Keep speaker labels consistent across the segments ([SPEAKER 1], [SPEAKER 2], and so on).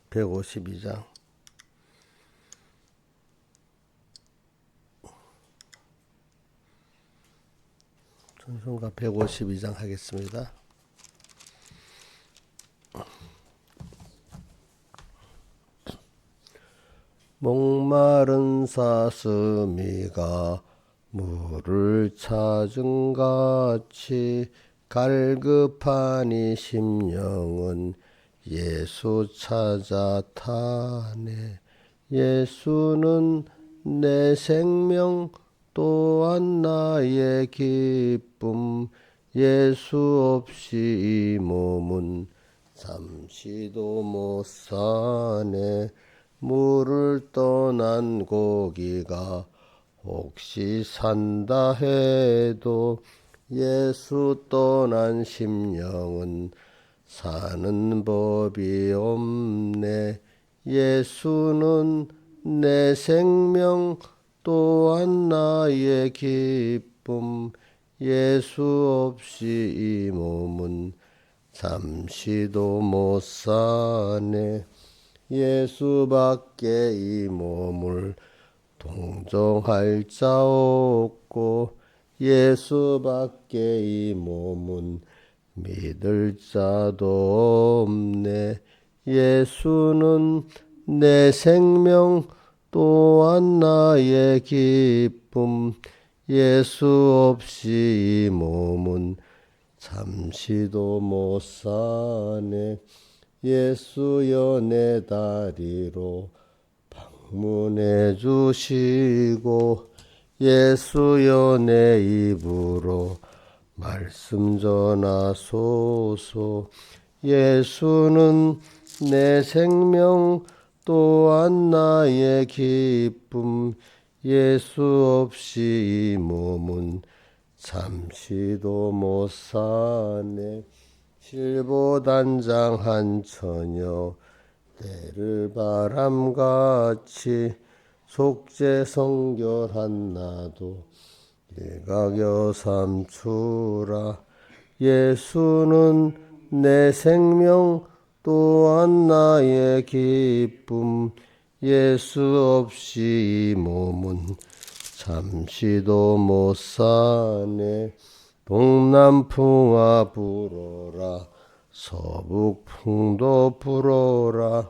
[SPEAKER 1] 152장. 찬송가 152장 하겠습니다. 목마른 사슴이가 물을 찾은 같이 갈급한 이 심령은 예수 찾아 타네. 예수는 내 생명 또한 나의 기쁨. 예수 없이 이 몸은 잠시도 못 사네. 물을 떠난 고기가 혹시 산다 해도 예수 떠난 심령은 사는 법이 없네. 예수는 내 생명 또한 나의 기쁨. 예수 없이 이 몸은 잠시도 못 사네. 예수밖에 이 몸을 동정할 자 없고 예수밖에 이 몸은 믿을 자도 없네. 예수는 내 생명 또한 나의 기쁨. 예수 없이 이 몸은 잠시도 못 사네. 예수여 내 다리로 방문해 주시고 예수여 내 입으로 말씀 전하소서. 예수는 내 생명 또한 나의 기쁨. 예수 없이 이 몸은 잠시도 못 사네. 실보단장한 처녀 때를 바람같이 속죄성결한 나도 일각여 삼추라. 예수는 내 생명 또한 나의 기쁨. 예수 없이 이 몸은 잠시도 못 사네. 동남풍아 불어라. 서북풍도 불어라.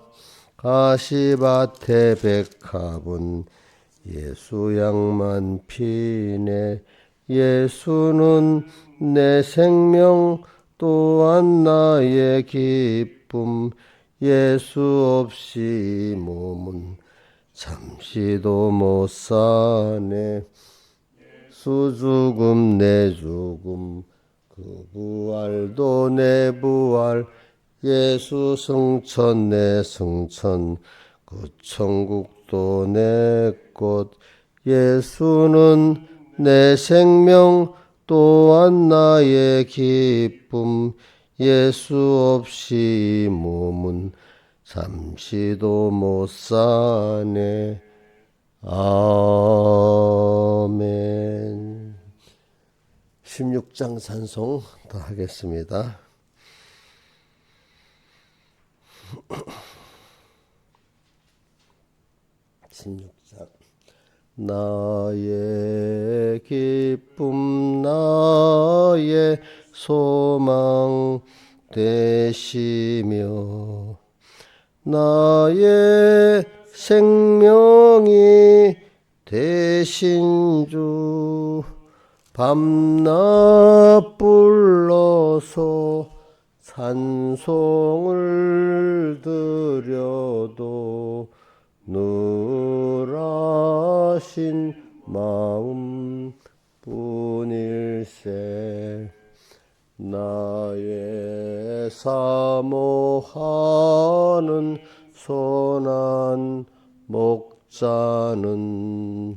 [SPEAKER 1] 가시밭에 백합은 예수 양만 피네. 예수는 내 생명 또한 나의 기쁨. 예수 없이 이 몸은 잠시도 못 사네. 수 죽음 내 죽음 그 부활도 내 부활. 예수 승천 내 승천 그 천국도 내 꽃. 예수는 내 생명 또한 나의 기쁨. 예수 없이 이 몸은 잠시도 못 사네. 아멘. 16장 찬송 더 하겠습니다. 나의 기쁨 나의 소망 되시며 나의 생명이 되신 주. 밤낮 불러서 찬송을 드려도 누라신 마음 뿐일세. 나의 사모하는 선한 목자는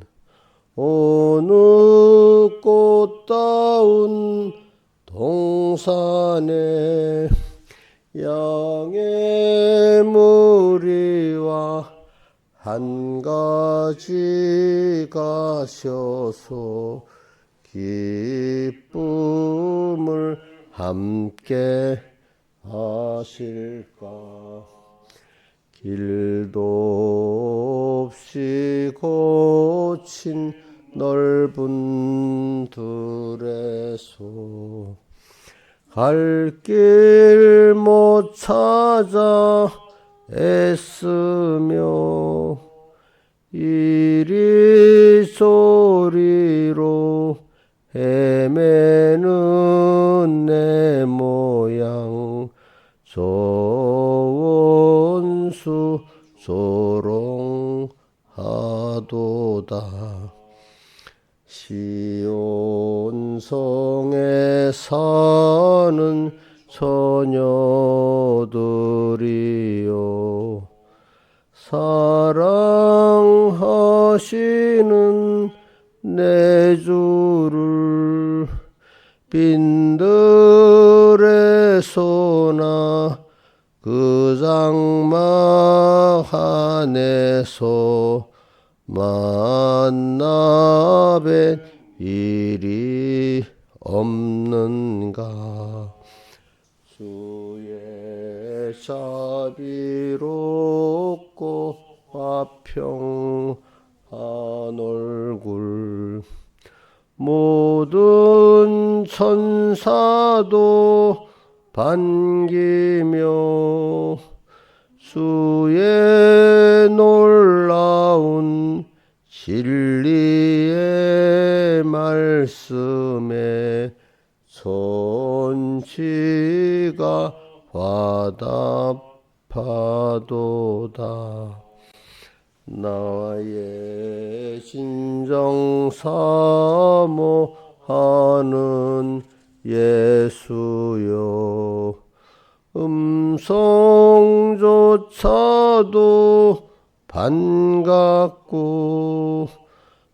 [SPEAKER 1] 어느 꽃다운 동산에 양의 무리와 한 가지 가셔서 기쁨을 함께 하실까. 길도 없이 고친 넓은 들에서 갈 길 못 찾아 애쓰며 이리저리로 헤매는 내 모양 저 원수 조롱하도다. 시온성에 사는 처녀들이여 사랑하시는 내 주를 빈들에서나 그 장막 안에서 만나 뵌 일이 없는가. 주의 자비롭고 화평한 얼굴 모든 천사도 반기며 주의 놀라운 진리의 말씀에 천지가 화답하도다. 나의 진정 사모하는 예수여 음성조차도 반갑고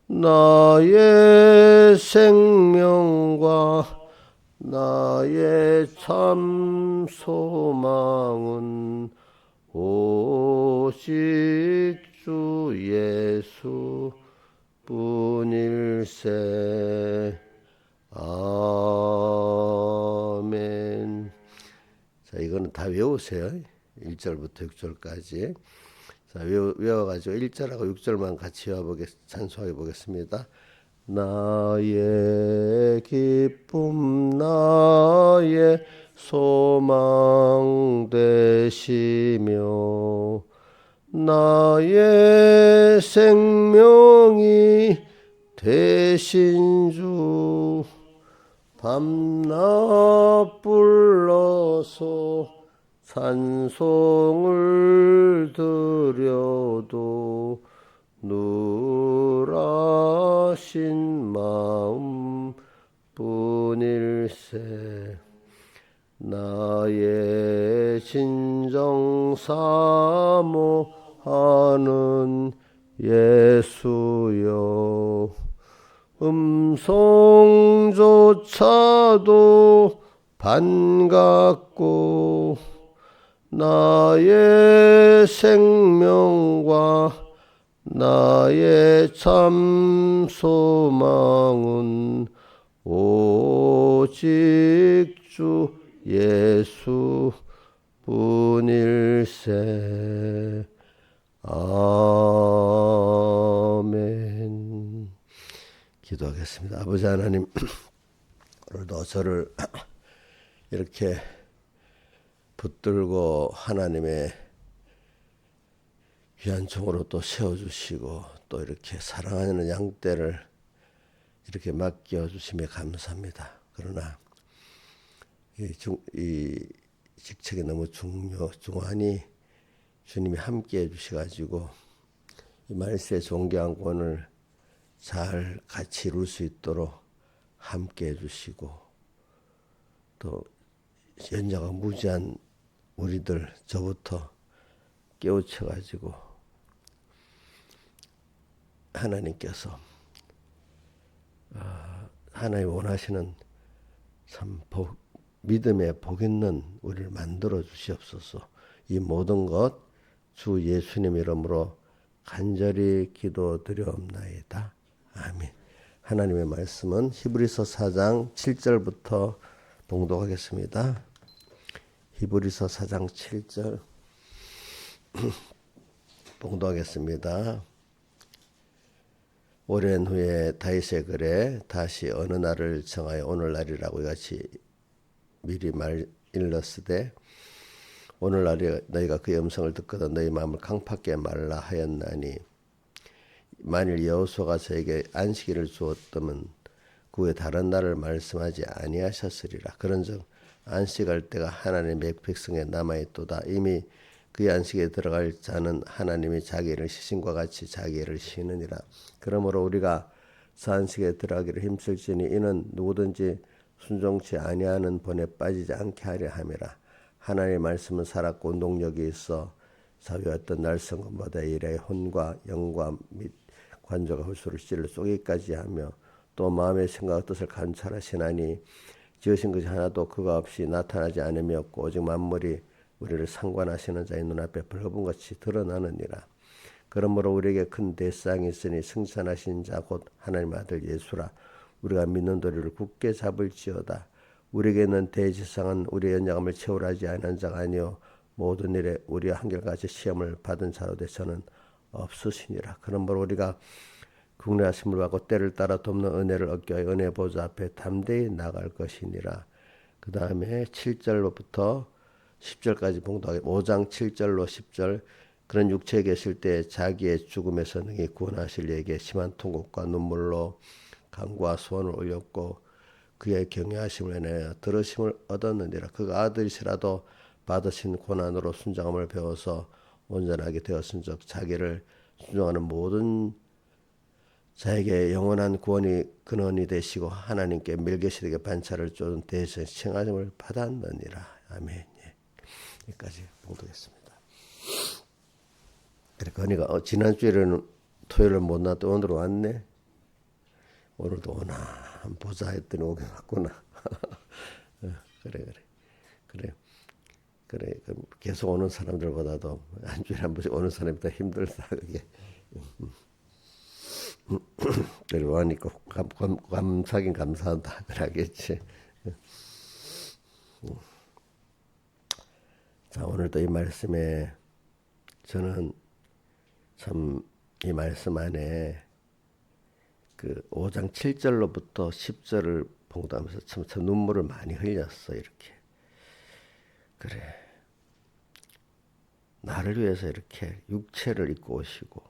[SPEAKER 1] 나의 생명과 나의 참 소망은 오직 주 예수 뿐일세. 아멘. 자, 이거는 다 외우세요. 1절부터 6절까지. 자, 외워가지고 1절하고 6절만 같이 찬송해 보겠습니다. 나의 기쁨 나의 소망 되시며 나의 생명이 되신 주 밤낮 불러서 찬송을 드려도 누라신 마음 뿐일세. 나의 진정 사모하는 예수여 음성조차도 반갑고 나의 생명과 나의 참 소망은 오직 주 예수 뿐일세. 아멘. 기도하겠습니다. 아버지 하나님, 오늘도 저를 이렇게 붙들고 하나님의 귀한 종으로 또 세워주시고 또 이렇게 사랑하는 양떼를 이렇게 맡겨주심에 감사합니다. 그러나 이 직책이 너무 중하니 주님이 함께 해주셔가지고 이 말세의 존귀한 잘 같이 이룰 수 있도록 함께 해주시고 또 연자가 무지한 우리들 저부터 깨우쳐가지고 하나님께서 하나님 원하시는 참 믿음의 복 있는 우리를 만들어 주시옵소서. 이 모든 것 주 예수님 이름으로 간절히 기도드려옵나이다. 아멘. 하나님의 말씀은 히브리서 4장 7절부터 봉독하겠습니다. 히브리서 4장 7절 봉독하겠습니다. 오랜 후에 다윗의 글에 다시 어느 날을 정하여 오늘날이라고 같이 미리 일렀으되 오늘날에 너희가 그의 음성을 듣거든 너희 마음을 강팍게 말라 하였나니 만일 여호수아가 저에게 안식일을 주었다면 그 후에 다른 날을 말씀하지 아니하셨으리라. 그런즉 안식할 때가 하나님의 백성에 남아있도다. 이미 그의 안식에 들어갈 자는 하나님이 자기를 시신과 같이 자기를 쉬느니라. 그러므로 우리가 그 안식에 들어가기를 힘쓸지니 이는 누구든지 순종치 아니하는 본에 빠지지 않게 하려 함이라. 하나님의 말씀은 살았고 운동력이 있어 사위와 어떤 날선 것보다 이래 혼과 영과 및 관조가 홀수를 찔러 쏘기까지 하며 또 마음의 생각과 뜻을 관찰하시나니 지으신 것이 하나도 그가 없이 나타나지 않음이 없고 오직 만물이 우리를 상관하시는 자의 눈앞에 벌거벗은 것이 드러나느니라. 그러므로 우리에게 큰 대상이 있으니 승천하신 자 곧 하나님의 아들 예수라. 우리가 믿는 도리를 굳게 잡을지어다. 우리에게는 대지상은 우리의 연약함을 채우려 하지 않은 자가 아니요 모든 일에 우리와 한결같이 시험을 받은 자로 대처는 없으시니라. 그러므로 우리가 국내하심을 받고 때를 따라 돕는 은혜를 얻기 위하여 은혜 보좌 앞에 담대히 나갈 것이니라. 그 다음에 7절로부터 10절까지 봉독하게 5장 7절로 10절. 그런 육체에 계실 때 자기의 죽음에서 능히 구원하실 이에게 심한 통곡과 눈물로 간구와 소원을 올렸고 그의 경외하심을 인하여 들으심을 얻었느니라. 그가 아들이시라도 받으신 고난으로 순종함을 배워서 온전하게 되었은즉 자기를 순종하는 모든 자에게 영원한 구원이 근원이 되시고 하나님께 멜기세덱의 반차를 쫓은 대신 칭하심을 받았느니라. 아멘. 예. 여기까지 봉독했습니다. 그래, 건이가 지난주에는 토요일을 못 나왔다 오늘 왔네. 오늘도 오나 한번 보자 했더니 오긴 왔구나. 그래. 계속 오는 사람들보다도 한 주에 한 번씩 오는 사람이 더 힘들다 그게. 그리고 하니까 감사긴 감사하다 그러겠지. 자, 오늘도 이 말씀에 저는 참 이 말씀 안에 그 5장 7절로부터 10절을 봉독하면서 참 눈물을 많이 흘렸어. 이렇게 그래, 나를 위해서 이렇게 육체를 입고 오시고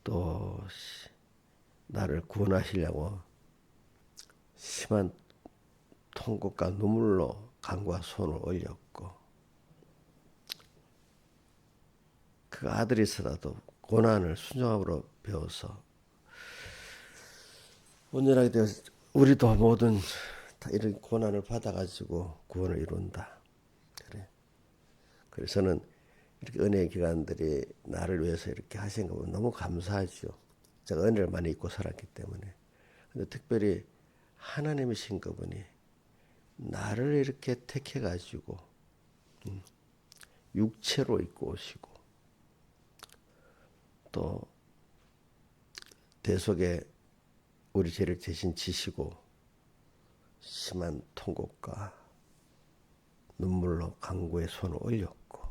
[SPEAKER 1] 또 나를 구원하시려고 심한 통곡과 눈물로 간과 손을 올렸고 그 아들이서라도 고난을 순종함으로 배워서 온전하게 되어서 우리도 모든 다 이런 고난을 받아가지고 구원을 이룬다. 그래. 그래서는 이렇게 은혜의 기관들이 나를 위해서 이렇게 하신 거 보면 너무 감사하죠. 제가 은혜를 많이 입고 살았기 때문에. 근데 특별히 하나님이신 그분이 나를 이렇게 택해가지고 육체로 입고 오시고 또 대속에 우리 죄를 대신 지시고 심한 통곡과 눈물로 간구의 손을 올렸고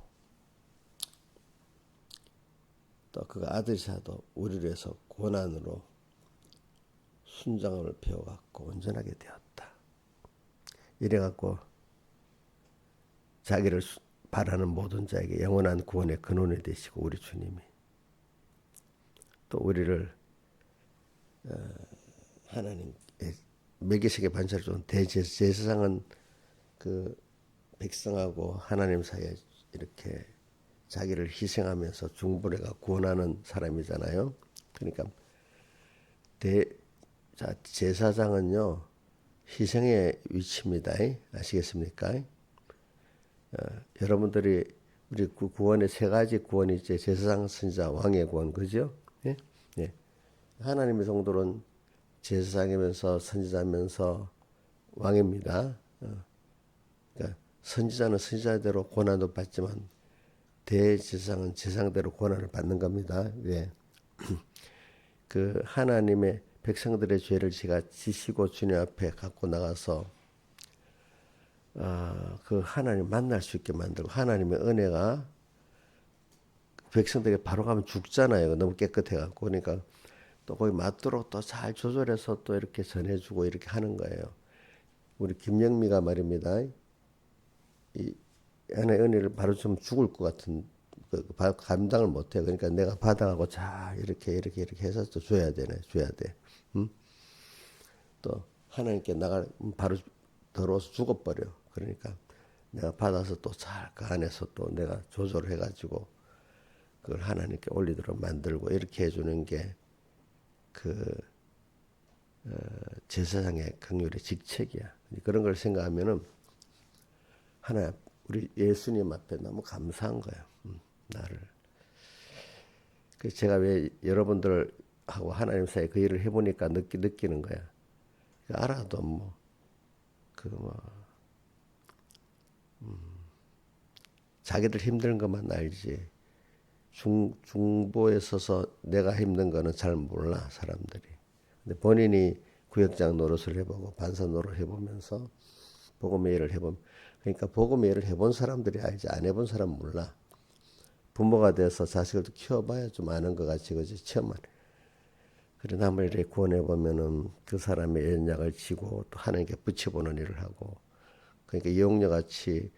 [SPEAKER 1] 또 그가 아들이라도 우리를 위해서 고난으로 순종을 배워갖고 온전하게 되었다. 이래갖고 자기를 바라는 모든 자에게 영원한 구원의 근원이 되시고 우리 주님이 또 우리를 하나님의 멜기세덱의 반차를 준 대제사장은 그 백성하고 하나님 사이에 이렇게 자기를 희생하면서 중보해가 구원하는 사람이잖아요. 그러니까 제사장은요 희생의 위치입니다. 아시겠습니까? 여러분들이 우리 구원의 세 가지 구원이 이제 제사장, 선지자, 왕의 구원, 그죠? 예? 예. 하나님의 성도는 제사장이면서 선지자면서 왕입니다. 그러니까 선지자는 선지자대로 고난도 받지만 대제사장은 제사장대로 고난을 받는 겁니다. 왜? 그 하나님의 백성들의 죄를 제가 지시고 주님 앞에 갖고 나가서 그 하나님 만날 수 있게 만들고 하나님의 은혜가 백성들이 바로 가면 죽잖아요. 너무 깨끗해갖고. 그러니까 또 거기 맞도록 또 잘 조절해서 또 이렇게 전해주고 이렇게 하는 거예요. 우리 김영미가 말입니다. 이 하나의 은혜를 바로 좀 죽을 것 같은 감당을 못해. 그러니까 내가 받아가고 자 이렇게 해서 또 줘야 되네, 줘야 돼. 음? 또 하나님께 나갈 바로 더러워서 죽어버려. 그러니까 내가 받아서 또 잘 그 안에서 또 내가 조절해가지고 그걸 하나님께 올리도록 만들고 이렇게 해주는 게 그 제사장의 긍휼의 직책이야. 그런 걸 생각하면은 하나 우리 예수님 앞에 너무 감사한 거예요. 나를. 그 제가 왜 여러분들하고 하나님 사이에 그 일을 해보니까 느끼는 거야. 알아도 뭐 자기들 힘든 것만 알지. 중보에 서서 내가 힘든 거는 잘 몰라 사람들이. 근데 본인이 구역장 노릇을 해보고 반사 노릇을 해보면서 복음의 일을 해보면, 그러니까 복음의 일을 해본 사람들이 알지 안 해본 사람 몰라. 부모가 돼서 자식을 키워봐야 좀 아는 것 같이 그지 체험만. 그래 남을 이렇게 구원해 보면은 그 사람의 연약을 지고 또 하나님께 붙여보는 일을 하고. 그러니까 이용녀 같이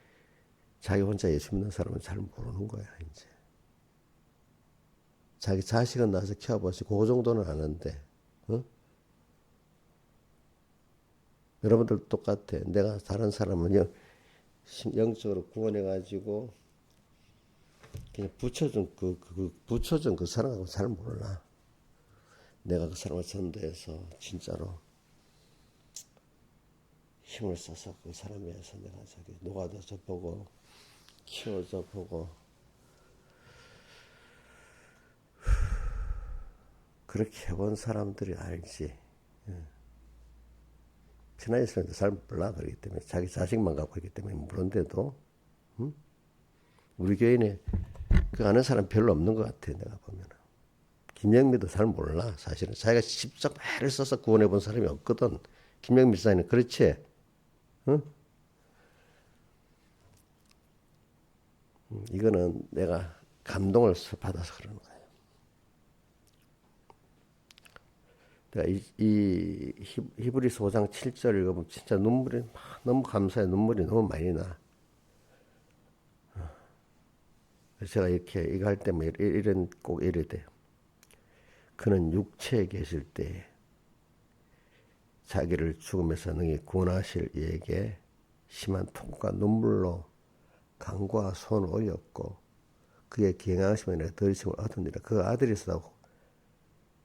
[SPEAKER 1] 자기 혼자 예수 믿는 사람은 잘 모르는 거야 이제. 자기 자식은 낳아서 키워보지 그 정도는 아는데, 어? 여러분들 똑같아. 내가 다른 사람은 영적으로 구원해가지고 그냥 붙여준 그 사람하고 잘 몰라. 내가 그 사람을 전도해서 진짜로 힘을 써서 그 사람 위해서 내가 저기 녹아줘서 보고 키워줘 보고 그렇게 해본 사람들이 알지. 피나이스는 잘 몰라. 그렇기 때문에 자기 자식만 갖고 있기 때문에 모르는데도 우리 교인에 그 아는 사람 별로 없는 것 같아. 내가 보면 김영미도 잘 몰라. 사실은 자기가 직접 애를 써서 구원해 본 사람이 없거든. 김영미 사장님 그렇지? 응? 이거는 내가 감동을 받아서 그러는 거예요. 내가 이 히브리서 5장 7절 읽으면 진짜 눈물이 너무 감사해. 눈물이 너무 많이 나. 그래서 제가 이렇게 이거 할 때 뭐 이런 꼭 이래 돼요. 그는 육체에 계실 때 자기를 죽음에서 능히 구원하실 이에게 심한 통과 눈물로 강과 손을 올렸고 그의 경향하심에 내가 더리심을 얻으니라. 그 아들이서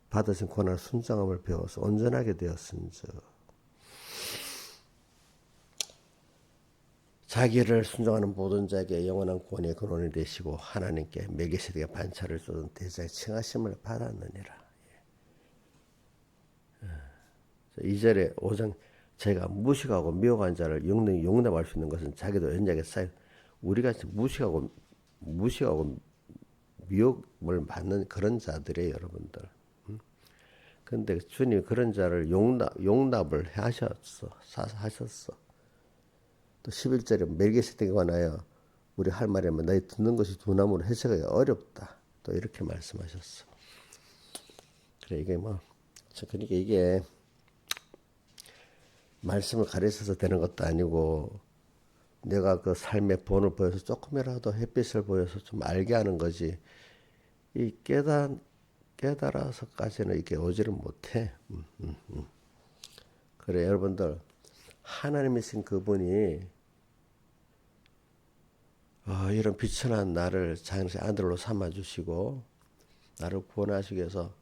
[SPEAKER 1] 받으신 고난을 순종함을 배워서 온전하게 되었은즉 자기를 순종하는 모든 자에게 영원한 구원의 근원이 되시고 하나님께 멜기세덱의 반차를 쏟은 대자의 칭하심을 받았느니라. 2절에 5장 저희가 무식하고 미혹한 자를 영능히 용납할 수 있는 것은 자기도 연약에 쌓여 우리가 무식하고 미혹을 받는 그런 자들이에요, 여러분들. 근데 주님이 그런 자를 용납을 하셨어. 또 11절에 멜기세덱에 관하여 우리 할 말이면 너희 듣는 것이 두나무로 해석하기 어렵다. 또 이렇게 말씀하셨어. 그래 이게 그러니까 이게 말씀을 가르쳐서 되는 것도 아니고 내가 그 삶의 본을 보여서 조금이라도 햇빛을 보여서 좀 알게 하는 거지. 이 깨달아서까지는 이게 오지를 못해. 그래 여러분들 하나님이신 그분이 이런 비천한 나를 자신의 아들로 삼아주시고 나를 구원하시기 위해서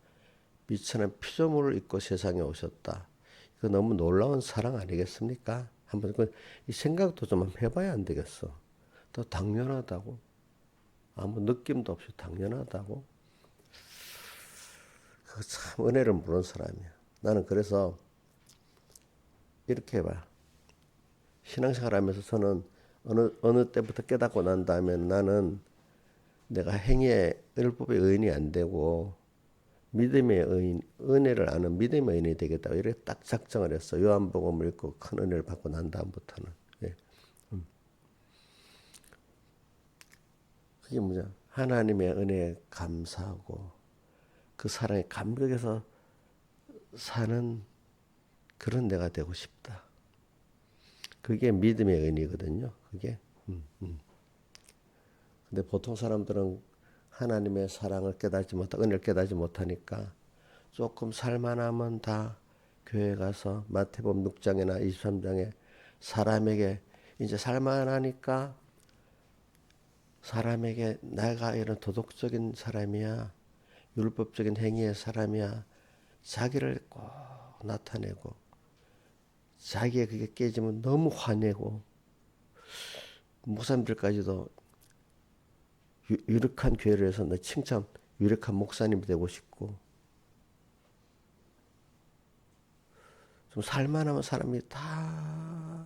[SPEAKER 1] 비천한 피조물을 입고 세상에 오셨다. 이거 너무 놀라운 사랑 아니겠습니까? 한번 이 생각도 좀 해봐야 안 되겠어. 또 당연하다고. 아무 느낌도 없이 당연하다고. 그거 참 은혜를 모르는 사람이야. 나는 그래서 이렇게 해봐. 신앙생활 하면서 저는 어느 때부터 깨닫고 난 다음에 나는 내가 행위의 율법의 의인이 안 되고 믿음의 의인, 은혜를 아는 믿음의 의인이 되겠다. 이렇게 딱 작정을 했어. 요한복음을 읽고 큰 은혜를 받고 난 다음부터는. 예. 그게 뭐냐? 하나님의 은혜에 감사하고 그 사랑에 감격해서 사는 그런 내가 되고 싶다. 그게 믿음의 은이거든요. 그게. 근데 보통 사람들은 하나님의 사랑을 깨닫지 못하고 은혜를 깨닫지 못하니까 조금 살만하면 다 교회 가서 마태복음 6장이나 23장에 사람에게 이제 살만하니까 사람에게 내가 이런 도덕적인 사람이야, 율법적인 행위의 사람이야, 자기를 꼭 나타내고 자기의 그게 깨지면 너무 화내고 목사님들까지도 유력한 교회를 해서 나 칭찬 유력한 목사님이 되고 싶고 좀 살만하면 사람이 다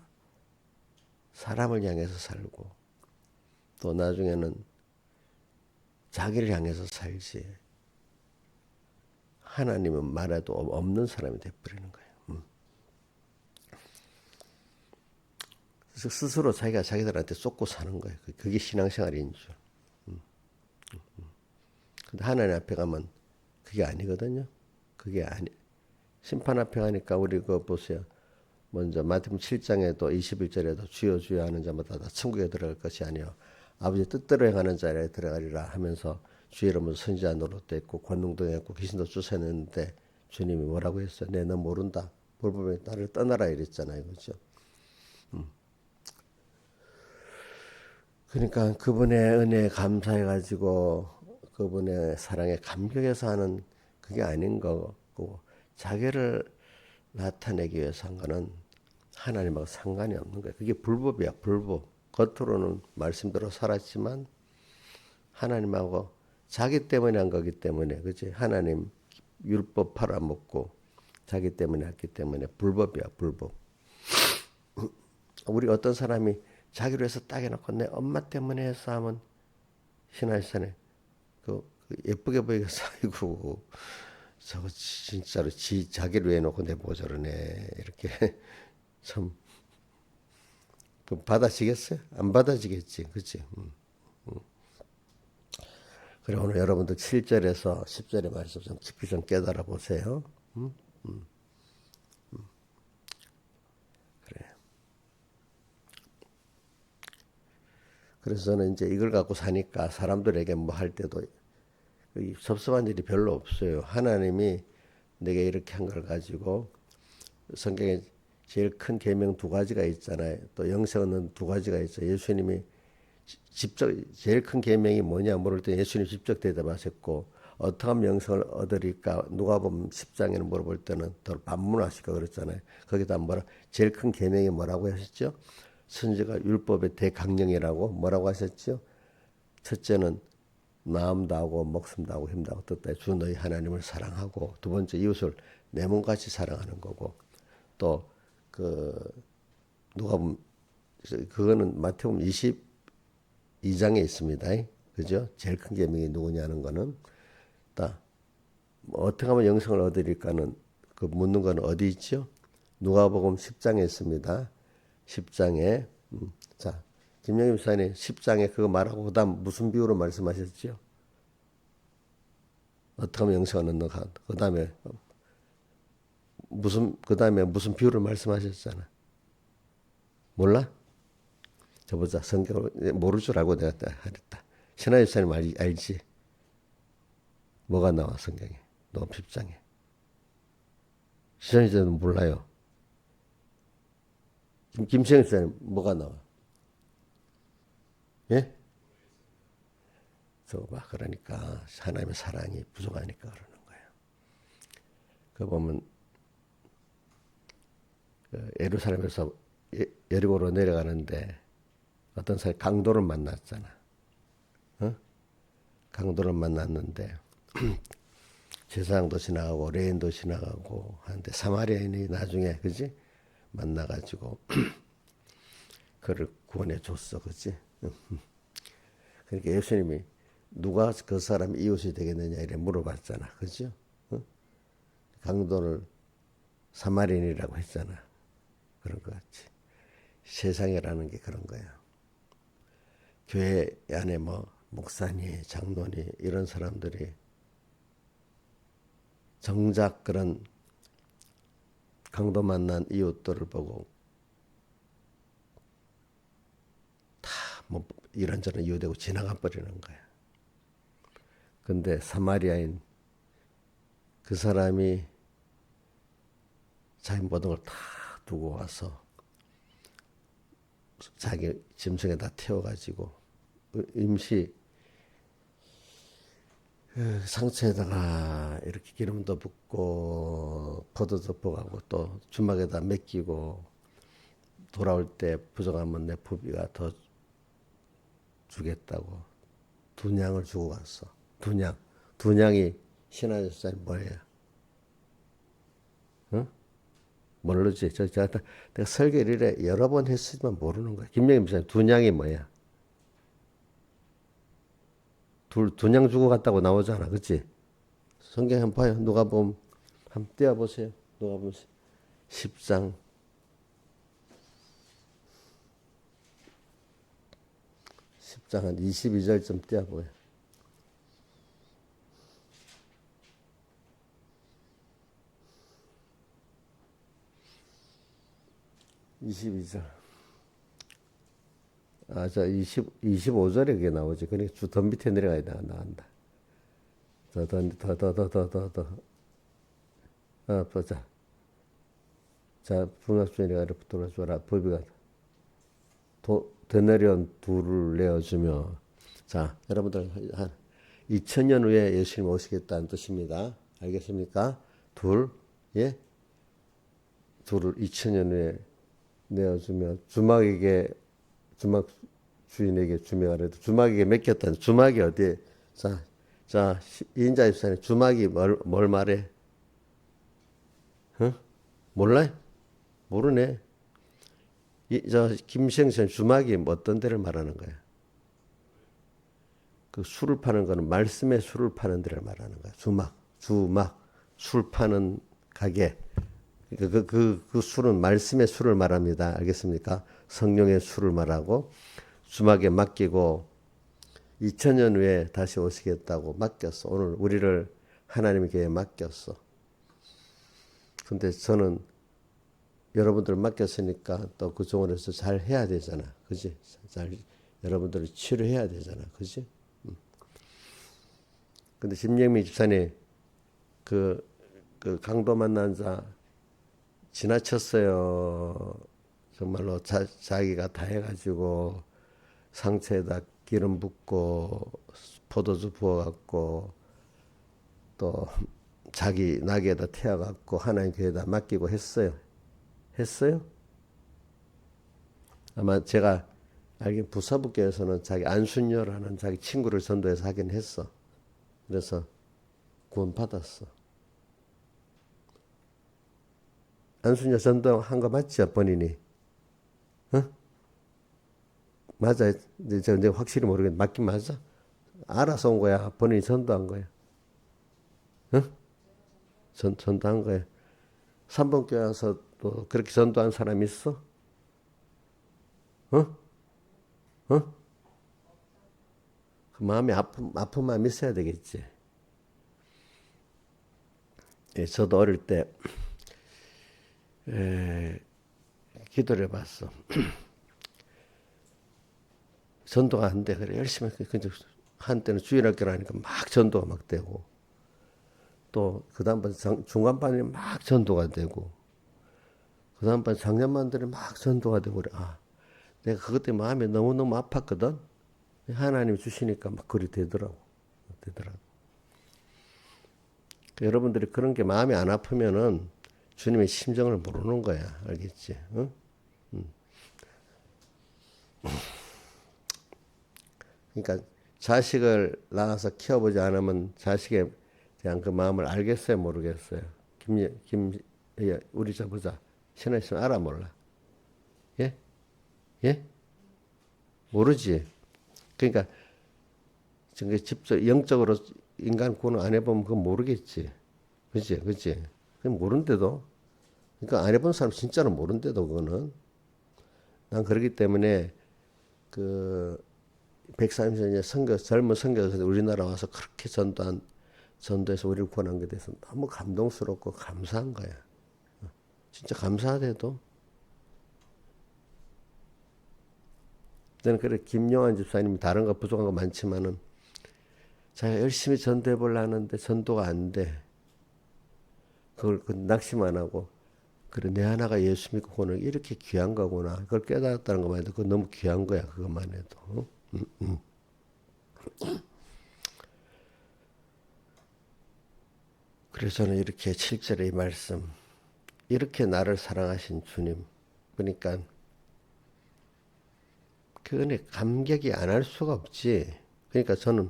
[SPEAKER 1] 사람을 향해서 살고 또 나중에는 자기를 향해서 살지 하나님은 말해도 없는 사람이 돼버리는 거예요. 그래서 스스로 자기가 자기들한테 쏟고 사는 거예요. 그게 신앙생활인 줄. 근데 하나님 앞에 가면 그게 아니거든요. 그게 아니. 심판 앞에 가니까 우리 그거 보세요. 먼저 마태복음 7장에도 21절에도 주여 주여 하는 자마다 다 천국에 들어갈 것이 아니요 아버지 뜻대로 행하는 자에 들어가리라 하면서 주의 이름으로 선지자 노릇도 했고 권능도 했고 귀신도 쫓아냈는데 주님이 뭐라고 했어요? 네, 너 모른다. 불법에 나를 떠나라 이랬잖아요. 그렇죠? 그러니까 그분의 은혜에 감사해가지고 그분의 사랑에 감격해서 하는 그게 아닌 거고 자기를 나타내기 위해서 한 거는 하나님하고 상관이 없는 거예요. 그게 불법이야, 불법. 겉으로는 말씀대로 살았지만 하나님하고 자기 때문에 한 거기 때문에, 그치? 하나님 율법 팔아먹고 자기 때문에 했기 때문에 불법이야, 불법. 우리 어떤 사람이 자기로 해서 딱 해놓고 내 엄마 때문에 해서 하면 신하시잖아요. 그 예쁘게 보이겠어. 아이고 저거 진짜로 자기를 왜 해놓고 내보고 저러네 이렇게 참 받아지겠어요? 안 받아지겠지. 그치? 그래 오늘 여러분들 7절에서 10절의 말씀 좀 깊이 좀 깨달아 보세요. 그래. 그래서 저는 이제 이걸 갖고 사니까 사람들에게 뭐 할 때도 섭섭한 일이 별로 없어요. 하나님이 내게 이렇게 한 걸 가지고 성경에 제일 큰 계명 두 가지가 있잖아요. 또 영생 얻는 두 가지가 있어요. 예수님이 직접 제일 큰 계명이 뭐냐 물을 때 예수님 직접 대답하셨고 어떻게 하면 영생을 얻으리까 누가복음 10장에는 물어볼 때는 더 반문하시고 그랬잖아요. 거기다 뭐라 제일 큰 계명이 뭐라고 하셨죠? 선지가 율법의 대강령이라고 뭐라고 하셨죠? 첫째는 마음 다하고 목숨 다하고 힘 다하고 뜻 다해 주 너희 하나님을 사랑하고 두 번째 이웃을 내 몸같이 사랑하는 거고 또 그 누가복음 그거는 마태복음 22장에 있습니다. 그죠? 제일 큰 계명이 누구냐는 거는 딱 뭐 어떻게 하면 영생을 얻으릴까는 그 묻는 건 어디 있죠? 누가복음 10장에 있습니다. 10장에 자 김영임 목사님 10장에 그거 말하고 그다음 무슨 비유로 말씀하셨죠? 어떻게 하면 영생을 얻는가? 그다음에 무슨 비유를 말씀하셨잖아. 몰라? 저보자 성경을 모를 줄 알고 내가 하랬다. 신하의 목사님 알지? 뭐가 나와 성경에? 누가복음 10장에. 신하의 목사님 몰라요. 김시영 목사님 뭐가 나와? 예? 저거 봐. 그러니까 하나님의 사랑이 부족하니까 그러는 거예요. 그 보면 예루살렘에서 여리고로 내려가는데 어떤 사람이 강도를 만났잖아. 어? 강도를 만났는데 제사장도 지나가고 레인도 지나가고 하는데 사마리아인이 나중에 그지 만나가지고 그를 구원해 줬어, 그지? 그러니까 예수님이 누가 그 사람 이웃이 되겠느냐 이래 물어봤잖아, 그죠? 어? 강도를 사마리아인이라고 했잖아. 그런 것 같이 세상이라는 게 그런 거야. 교회 안에 뭐 목사니, 장로니 이런 사람들이 정작 그런 강도 만난 이웃들을 보고 다 뭐 이런저런 이유되고 지나가 버리는 거야. 근데 사마리아인 그 사람이 자기 모든 걸 다 두고 와서 자기 짐승에다 태워가지고 임시 상처에다가 이렇게 기름도 붓고 포도도 볶아고 또 주막에다 맡기고 돌아올 때 부정하면 내 부비가 더 주겠다고 두냥을 주고 갔어. 두냥이 신하였을 때 뭐예요? 응? 모르지. 내가 설계를 이래 여러 번 했지만 모르는 거야. 김영임 목사님 두냥이 뭐야? 두냥 주고 갔다고 나오잖아. 그치? 성경 한번 봐요. 누가 보면 한번 띄워보세요. 누가 보면 10장 10장 한 22절 좀 띄워보여. 22절. 아, 저 25절에 그게 나오지. 그러니까 더 밑에 내려가야 돼. 나간다. 더. 보자. 자, 풍악주인이가 이렇게 돌아줘라. 부비가 되내려온 둘을 내어주며. 자, 여러분들 한 2000년 후에 예수님 오시겠다는 뜻입니다. 알겠습니까? 예? 둘을 2000년 후에 내어주며 주막 주인에게 주명하래도 주막에게 맡겼다는 주막이 어디에? 자, 이인자 입사님 주막이 뭘 말해? 응? 몰라요? 모르네. 김생선 주막이 어떤 데를 말하는 거야? 그 술을 파는 거는 말씀의 술을 파는 데를 말하는 거야. 주막, 술 파는 가게. 그 술은 말씀의 술을 말합니다. 알겠습니까? 성령의 술을 말하고 주막에 맡기고 2000년 후에 다시 오시겠다고 맡겼어. 오늘 우리를 하나님께 맡겼어. 근데 저는 여러분들 맡겼으니까 또 그 종으로서 잘 해야 되잖아. 그지? 여러분들을 치료해야 되잖아. 그지? 근데 심영미 집사님, 그 강도 만난 자 지나쳤어요. 정말로 자기가 다 해가지고 상처에다 기름 붓고 포도주 부어갖고 또 자기 나귀에다 태워갖고 하나님 교회에다 맡기고 했어요. 아마 제가 알기로 부사부교에서는 자기 안순녀라는 자기 친구를 전도해서 하긴 했어. 그래서 구원 받았어. 안순녀 전도한 거 맞죠, 본인이? 어? 맞아. 이제 확실히 모르겠는데 맞긴 맞아. 알아서 온 거야. 본인이 전도한 거야. 어? 전도한 거야. 3번 교회 와서 또 그렇게 전도한 사람 있어? 어? 그 마음에 아픈 마음 있어야 되겠지. 예, 저도 어릴 때 기도를 해봤어. 전도가 안 돼. 그래 열심히 한때는 주일학교를 하니까 막 전도가 막 되고 또 그 다음번 중간반이 막 전도가 되고 그 다음번 장년반들이 막 전도가 되고 그래. 내가 그것 때문에 마음이 너무너무 아팠거든. 하나님이 주시니까 막 그리 되더라고. 여러분들이 그런 게 마음이 안 아프면은 주님의 심정을 모르는 거야. 알겠지? 응? 그러니까 자식을 낳아서 키워보지 않으면 자식에 대한 그 마음을 알겠어요? 모르겠어요? 우리 저 보자. 신하 있으면 알아 몰라? 예? 모르지? 그러니까 직접 영적으로 인간 구원 안 해보면 그건 모르겠지. 그치? 그건 모른대도. 그러니까 안 해본 사람 진짜로 모른대도 그거는. 난 그렇기 때문에 130년 젊은 선교사들 우리나라 와서 그렇게 전도해서 우리를 구원한 것에 대해서 너무 감동스럽고 감사한 거야. 진짜 감사하대도. 저는 그래 김용환 집사님이 다른 거 부족한 거 많지만은 자기가 열심히 전도해 보려 하는데 전도가 안 돼. 그걸 낙심만 하고 그래 내 하나가 예수 믿고 구원을 이렇게 귀한 거구나. 그걸 깨달았다는 것만 해도 그거 너무 귀한 거야. 그것만 해도. 그래서 저는 이렇게 7절의 이 말씀 이렇게 나를 사랑하신 주님 그러니까 그 은혜 감격이 안 할 수가 없지. 그러니까 저는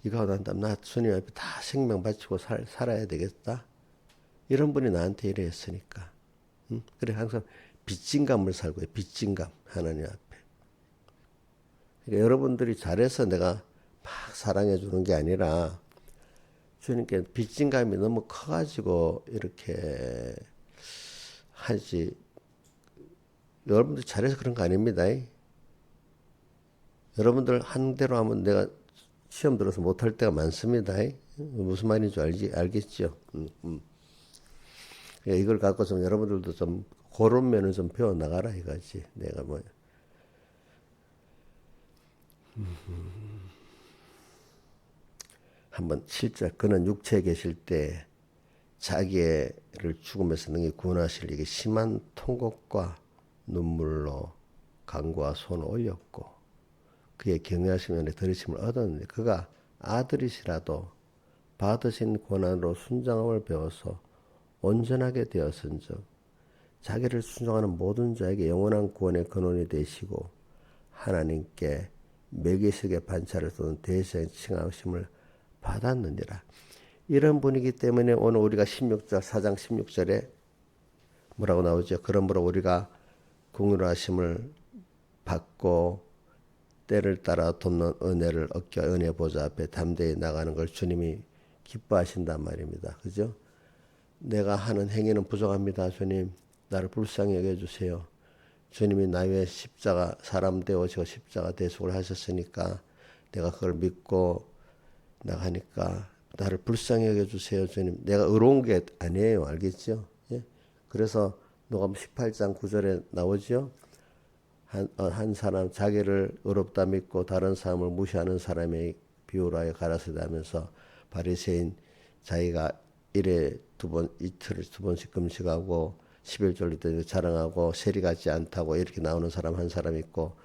[SPEAKER 1] 이거 하고 난다면 나 주님 앞에 다 생명 바치고 살아야 되겠다. 이런 분이 나한테 이래 했으니까. 그래 항상 빚진감을 살고 요 빚진감 하나님 앞에. 그러니까 여러분들이 잘해서 내가 막 사랑해 주는 게 아니라 주님께 빚진감이 너무 커가지고 이렇게 하지. 여러분들 잘해서 그런 거 아닙니다. 여러분들 한 대로 하면 내가 시험 들어서 못할 때가 많습니다. 무슨 말인지 알겠죠? 이걸 갖고 좀 여러분들도 좀 그런 면을 좀 배워 나가라 이거지. 내가 뭐 한번 7절 그는 육체에 계실 때 자기를 죽음에서 능히 구원하실 이게 심한 통곡과 눈물로 강구와 손을 올렸고 그의 경외하심 안에 들으심을 얻었는데 그가 아들이시라도 받으신 고난으로 순종함을 배워서 온전하게 되었은즉 자기를 순종하는 모든 자에게 영원한 구원의 근원이 되시고 하나님께 멜기세덱의 반차를 쏘는 대제사장 칭하심을 받았느니라. 이런 분이기 때문에 오늘 우리가 16절 4장 16절에 뭐라고 나오죠? 그러므로 우리가 긍휼하심을 받고 때를 따라 돕는 은혜를 얻겨 은혜 보좌 앞에 담대히 나가는 걸 주님이 기뻐하신단 말입니다. 그죠? 내가 하는 행위는 부족합니다. 주님 나를 불쌍히 여겨주세요. 주님이 나 위해 십자가 사람 되어지고 십자가 대속을 하셨으니까 내가 그걸 믿고 나가니까 나를 불쌍히 여겨주세요. 주님 내가 의로운 게 아니에요. 알겠죠? 예? 그래서 누가복음 18장 9절에 나오죠. 한 사람 자기를 의롭다 믿고 다른 사람을 무시하는 사람의 비유라에 가라사대 하면서 바리새인 자기가 일에 이틀에 두 번씩 금식하고 11절로 때 자랑하고 세리 같지 않다고 이렇게 나오는 사람 한 사람 있고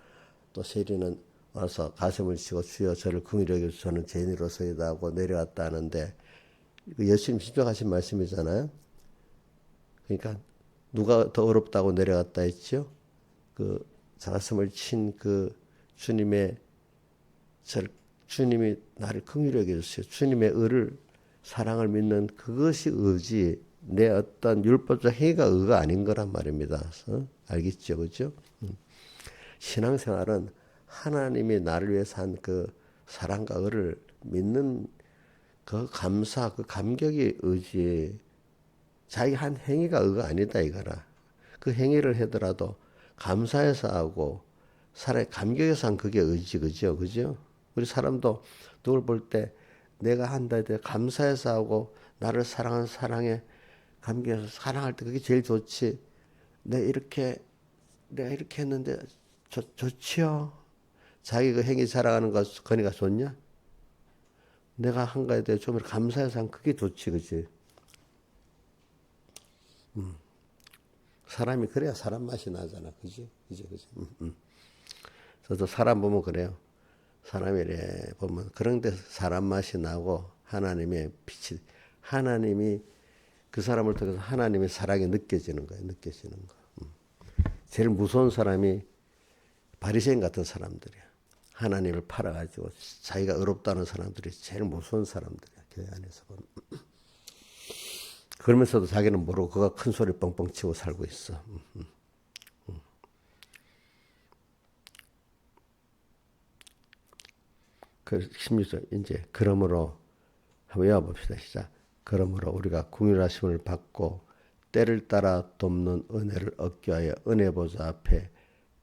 [SPEAKER 1] 또 세리는 와서 가슴을 치고 주여 저를 긍휼히 여겨주소서 저는 죄인으로서이다 하고 내려왔다 하는데 예수님 신적하신 말씀이잖아요. 그러니까 누가 더 어렵다고 내려갔다 했죠? 그 가슴을 친 그 주님이 나를 긍휼히 여겨주세요. 주님의 의를 사랑을 믿는 그것이 의지 내 어떤 율법적 행위가 의가 아닌 거란 말입니다. 알겠죠? 그죠? 신앙생활은 하나님이 나를 위해서 한 그 사랑과 의를 믿는 그 감사, 그 감격이 의지 자기 한 행위가 의가 아니다 이거라. 그 행위를 하더라도 감사해서 하고 사람의 감격에서 한 그게 의지 그죠? 그죠? 우리 사람도 누굴 볼 때 내가 한다 할 때 감사해서 하고 나를 사랑하는 사랑에 감격해서 사랑할 때 그게 제일 좋지. 내가 이렇게 했는데 좋지요. 자기 그 행위 자랑하는 거 거니가 좋냐? 내가 한 거에 대해 좀 감사해서 한 그게 좋지, 그지? 사람이 그래야 사람 맛이 나잖아, 그지? 그지? 저도 사람 보면 그래요. 사람이 이래 보면 그런데 사람 맛이 나고 하나님의 빛이 하나님이 그 사람을 통해서 하나님의 사랑이 느껴지는 거예요. 느껴지는 거. 제일 무서운 사람이 바리새인 같은 사람들이야. 하나님을 팔아가지고 자기가 의롭다는 사람들이 제일 무서운 사람들이야. 교회 안에서 보면. 그러면서도 자기는 모르고 그가 큰 소리 뻥뻥 치고 살고 있어. 그 16절 이제 그러므로 한번 외워봅시다. 시작. 그러므로 우리가 긍휼하심을 받고 때를 따라 돕는 은혜를 얻기 위하여 은혜 보좌 앞에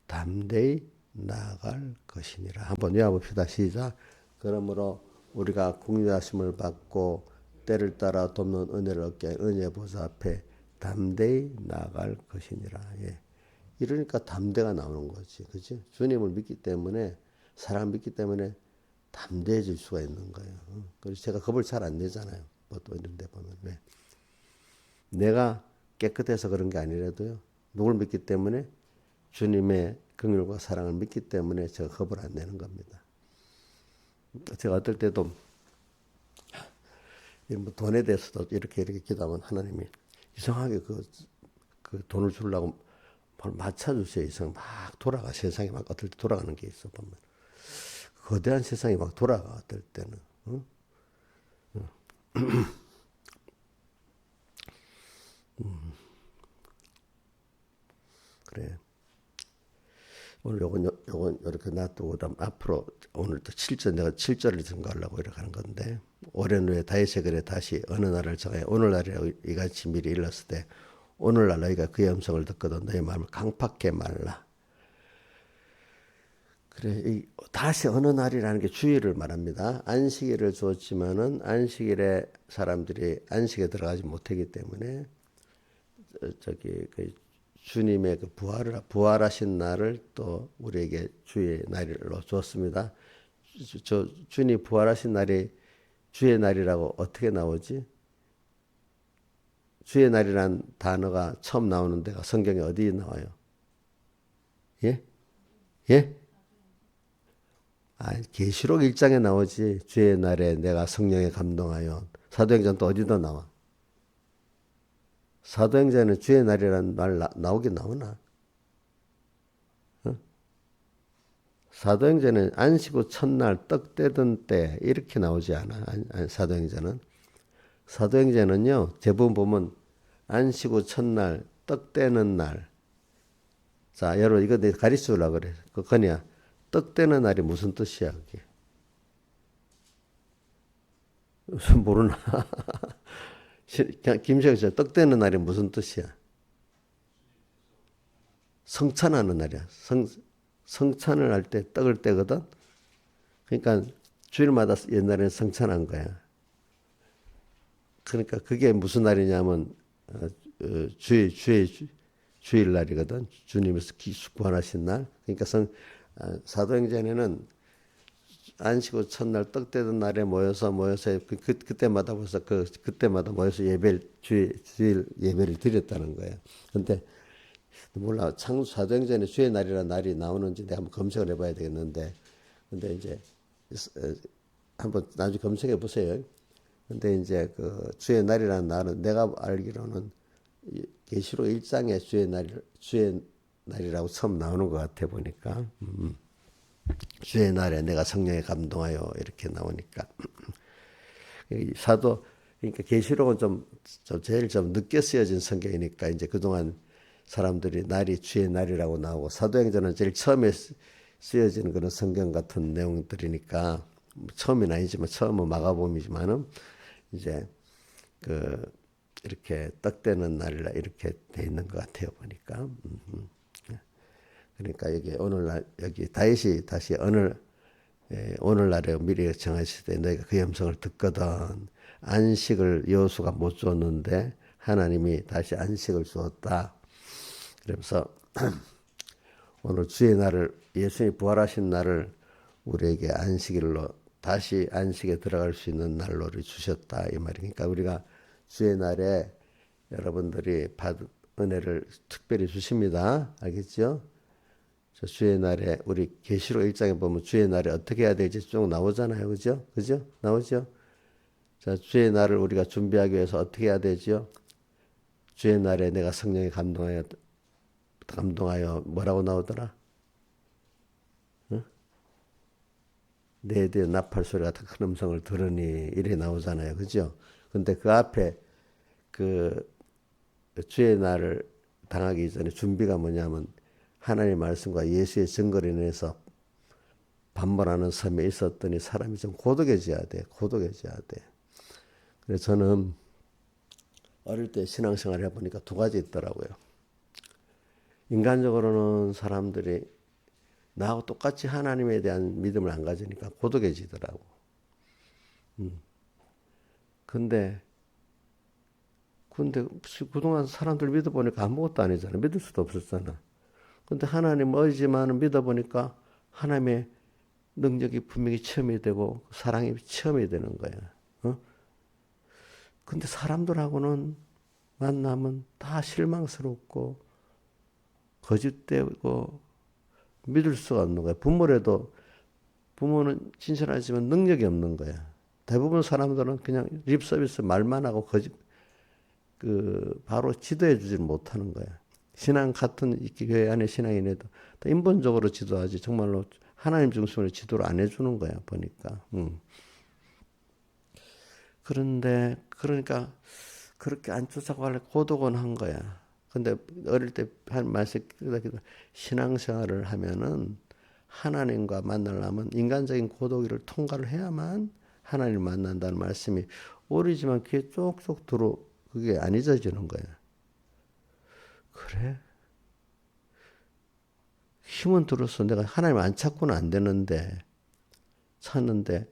[SPEAKER 1] 담대히 나아갈 것이니라. 한번 외워봅시다. 시작. 그러므로 우리가 국류하심을 받고 때를 따라 돕는 은혜를 얻게 은혜 보좌 앞에 담대히 나아갈 것이니라. 예. 이러니까 담대가 나오는 거지. 그죠? 주님을 믿기 때문에, 사랑 믿기 때문에 담대해질 수가 있는 거예요. 그래서 제가 겁을 잘 안 내잖아요. 뭐 또 이런 데 보면. 왜? 내가 깨끗해서 그런 게 아니라도요. 누굴 믿기 때문에, 주님의 긍휼과 사랑을 믿기 때문에 제가 겁을 안 내는 겁니다. 제가 어떨 때도 뭐 돈에 대해서도 이렇게 기도하면 하나님이 이상하게 그 돈을 주려고 뭘 맞춰주세요. 이상 막 돌아가. 세상이 막 어떨 때 돌아가는 게 있어 보면. 거대한 세상이 막 돌아가. 어떨 때는. 응? 그래. 오늘 요건 이렇게 놔두고 그다음 앞으로 오늘 또 7절 내가 7절을 증거하려고 이렇게 하는 건데 오랜 후에 다윗의 글에 다시 어느 날을 정하여 오늘날이라고 이같이 미리 일렀을 때 오늘날 너희가 그의 음성을 듣거든 너희 마음을 강팍해 말라. 그래 다시 어느 날이라는 게 주일을 말합니다. 안식일을 주었지만은 안식일에 사람들이 안식에 들어가지 못하기 때문에 저기 그 주님의 그 부활하신 날을 또 우리에게 주의 날로 주었습니다. 주님 부활하신 날이 주의 날이라고 어떻게 나오지? 주의 날이란 단어가 처음 나오는 데가 성경에 어디 나와요? 예? 예? 계시록 1장에 나오지. 주의 날에 내가 성령에 감동하여. 사도행전 또 어디다 나와? 사도행전에 주의 날이라는 말 나오긴 나오나? 사도행전은 안식 후 첫날 떡 떼던 때 이렇게 나오지 않아. 사도행전은. 사도행전은요. 대부분 보면 안식 후 첫날 떡 떼는 날. 자 여러분 이거 내가 가르치려고 그래. 그거냐. 떡 떼는 날이 무슨 뜻이야 그게. 모르나. 김정일 씨, 떡 떼는 날이 무슨 뜻이야? 성찬하는 날이야. 성찬을 할 때 떡을 떼거든. 그러니까 주일마다 옛날에는 성찬한 거야. 그러니까 그게 무슨 날이냐면 주일 날이거든. 주님께서 구원하신 날. 그러니까 사도행전에는 안식 후 첫날 떡 떼던 날에 모여서 그때마다 벌써 그때마다 모여서 주일 예배를 드렸다는 거예요. 근데 몰라 사도행전에 주의 날이라는 날이 나오는지 내가 한번 검색을 해봐야 되겠는데 근데 이제 한번 나중에 검색해 보세요. 근데 이제 그 주의 날이라는 날은 내가 알기로는 계시록 1장에 주의 날이라고 처음 나오는 것 같아 보니까 주의 날에 내가 성령에 감동하여 이렇게 나오니까 그러니까 계시록은 좀 제일 좀 늦게 쓰여진 성경이니까 이제 그동안 사람들이 날이 주의 날이라고 나오고 사도행전은 제일 처음에 쓰여지는 그런 성경 같은 내용들이니까 처음은 아니지만 처음은 마가복음이지만은 이제 이렇게 떡 떼는 날이라 이렇게 돼 있는 것 같아요 보니까. 그러니까 여기 다윗이 다시 오늘날에 미리 정하실 때 너희가 그의 음성을 듣거든. 안식을 여호수가 못 줬는데 하나님이 다시 안식을 주었다. 그러면서 오늘 주의 날을 예수님이 부활하신 날을 우리에게 안식일로 다시 안식에 들어갈 수 있는 날로 주셨다 이 말이니까 우리가 주의 날에 여러분들이 받은 은혜를 특별히 주십니다. 알겠죠? 주의 날에 우리 계시록 1장에 보면 주의 날에 어떻게 해야 될지 쭉 나오잖아요. 그죠? 그죠? 나오죠? 자, 주의 날을 우리가 준비하기 위해서 어떻게 해야 되죠? 주의 날에 내가 성령에 감동하여 뭐라고 나오더라? 응? 내 뒤에 나팔 소리 같은 큰 음성을 들으니 이래 나오잖아요. 그죠? 근데 그 앞에 그 주의 날을 당하기 전에 준비가 뭐냐면 하나님의 말씀과 예수의 증거로 인해서 반발하는 섬에 있었더니 사람이 좀 고독해져야 돼. 고독해져야 돼. 그래서 저는 어릴 때 신앙생활을 해보니까 두 가지 있더라고요. 인간적으로는 사람들이 나하고 똑같이 하나님에 대한 믿음을 안 가지니까 고독해지더라고. 근데 그동안 사람들 믿어보니까 아무것도 아니잖아. 믿을 수도 없었잖아. 근데 하나님 의지만 믿어보니까 하나님의 능력이 분명히 체험이 되고 사랑이 체험이 되는 거야. 어? 근데 사람들하고는 만나면 다 실망스럽고 거짓되고 믿을 수가 없는 거야. 부모는 친절하지만 능력이 없는 거야. 대부분 사람들은 그냥 립 서비스 말만 하고 바로 지도해 주지 못하는 거야. 신앙 같은 교회 안에 신앙인에도 인본적으로 지도하지 정말로 하나님 중심으로 지도를 안 해주는 거야 보니까. 그러니까 그렇게 안 쫓아가려 고독은 한 거야. 근데 어릴 때 한 말씀 신앙생활을 하면은 하나님과 만나려면 인간적인 고독을 통과를 해야만 하나님을 만난다는 말씀이 오리지만 귀에 쪽쪽 그게 안 잊어지는 거야. 그래? 힘은 들어서 내가 하나님 안 찾고는 안 되는데 찾는데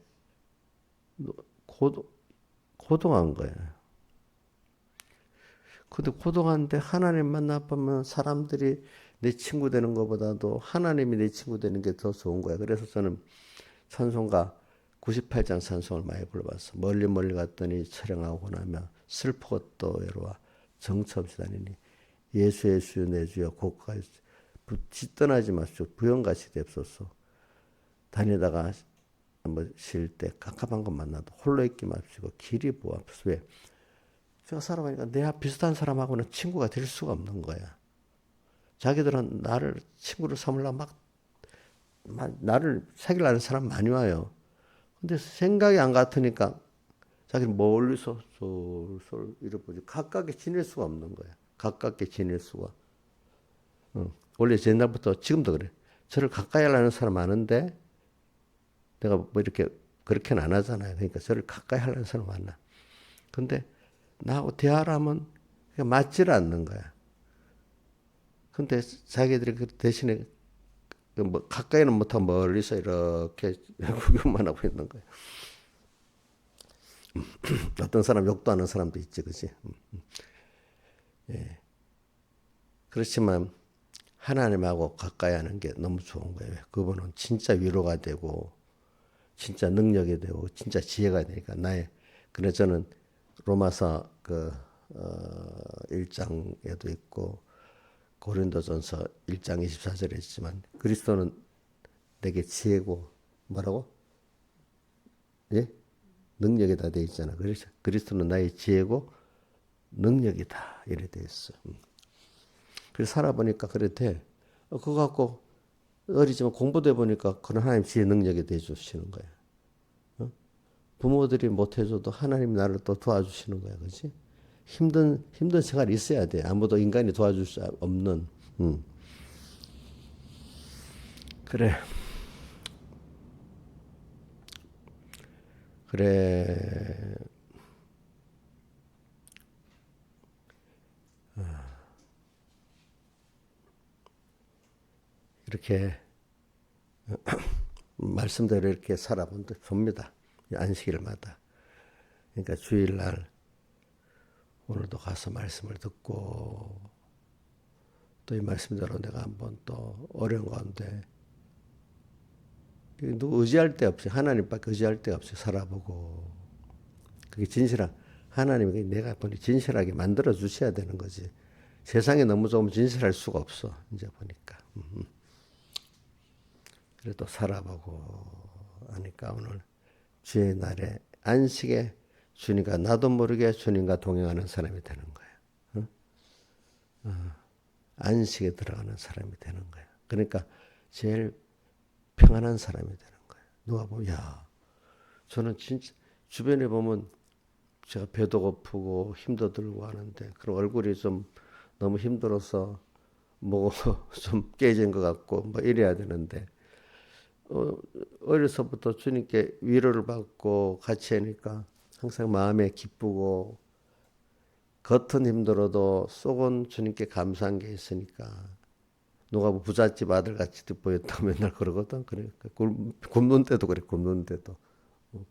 [SPEAKER 1] 고독한 거야. 근데 고독한데 하나님 만나보면 사람들이 내 친구 되는 것보다도 하나님이 내 친구 되는 게 더 좋은 거야. 그래서 저는 찬송가 98장 찬송을 많이 불러봤어. 멀리 멀리 갔더니 촬영하고 나며 슬프고 또 외로워 정처 없이 다니니 예수 예수 내 주여 고가에 떠나지 마시오 부영같이 되옵소서. 다니다가 한번 쉴 때 깝깝한 것 만나도 홀로 있기 마시고 길이 보옵소서. 왜? 제가 살아보니까 내 비슷한 사람하고는 친구가 될 수가 없는 거야. 자기들은 나를 친구로 삼으려고 나를 사귀려는 사람 많이 와요. 근데 생각이 안 같으니까 자기는 멀리서 솔솔 이러보지 가깝게 지낼 수가 없는 거야. 가깝게 지낼 수가. 원래 옛날부터 지금도 그래. 저를 가까이 하려는 사람 많은데 내가 뭐 이렇게 그렇게는 안 하잖아요. 그러니까 저를 가까이 하려는 사람 많아. 근데 나하고 대화하면 맞지를 않는 거야. 근데 자기들이 그 대신에 뭐 가까이는 못하고 멀리서 이렇게 구경만 하고 있는 거야. 어떤 사람 욕도 하는 사람도 있지, 그지? 예. 그렇지만 하나님하고 가까이 하는 게 너무 좋은 거예요. 그분은 진짜 위로가 되고, 진짜 능력이 되고, 진짜 지혜가 되니까 그래서 저는 로마서 1장에도 있고, 고린도전서 1장 24절에 있지만, 그리스도는 내게 지혜고, 뭐라고? 예? 능력이다 돼 있잖아. 그래서 그리스도는 나의 지혜고 능력이다 이래 돼 있어. 그래서 살아보니까 그래 돼. 그거 갖고 어리지만 공부돼 보니까 그런 하나님 지혜 능력이 돼 주시는 거야. 부모들이 못 해줘도 하나님 나를 또 도와주시는 거야, 그렇지? 힘든 생활이 있어야 돼. 아무도 인간이 도와줄 수 없는. 그래. 이렇게 말씀대로 이렇게 살아봅니다. 안식일마다. 그러니까 주일날 오늘도 가서 말씀을 듣고 또 이 말씀대로 내가 한번 또 어려운 가운데 누구 의지할 데 없이 하나님밖에 의지할 데 없이 살아보고 그게 진실한 하나님이 내가 보니 진실하게 만들어 주셔야 되는 거지. 세상에 너무 좋으면 진실할 수가 없어. 이제 보니까. 그래도 살아보고 하니까 오늘 주의 날에 안식에 주님과 나도 모르게 주님과 동행하는 사람이 되는 거예요. 안식에 들어가는 사람이 되는 거예요. 그러니까 제일 평안한 사람이 되는 거예요. 누가 보면 야 저는 진짜 주변에 보면 제가 배도 고프고 힘도 들고 하는데 그런 얼굴이 좀 너무 힘들어서 뭐가 좀 깨진 것 같고 뭐 이래야 되는데 어려서부터 주님께 위로를 받고 같이 하니까 항상 마음에 기쁘고 겉은 힘들어도 속은 주님께 감사한 게 있으니까 누가 뭐 부잣집 아들 같이 보였다 맨날 그러거든. 그러니까 굶는 때도 그래. 굶는 때도.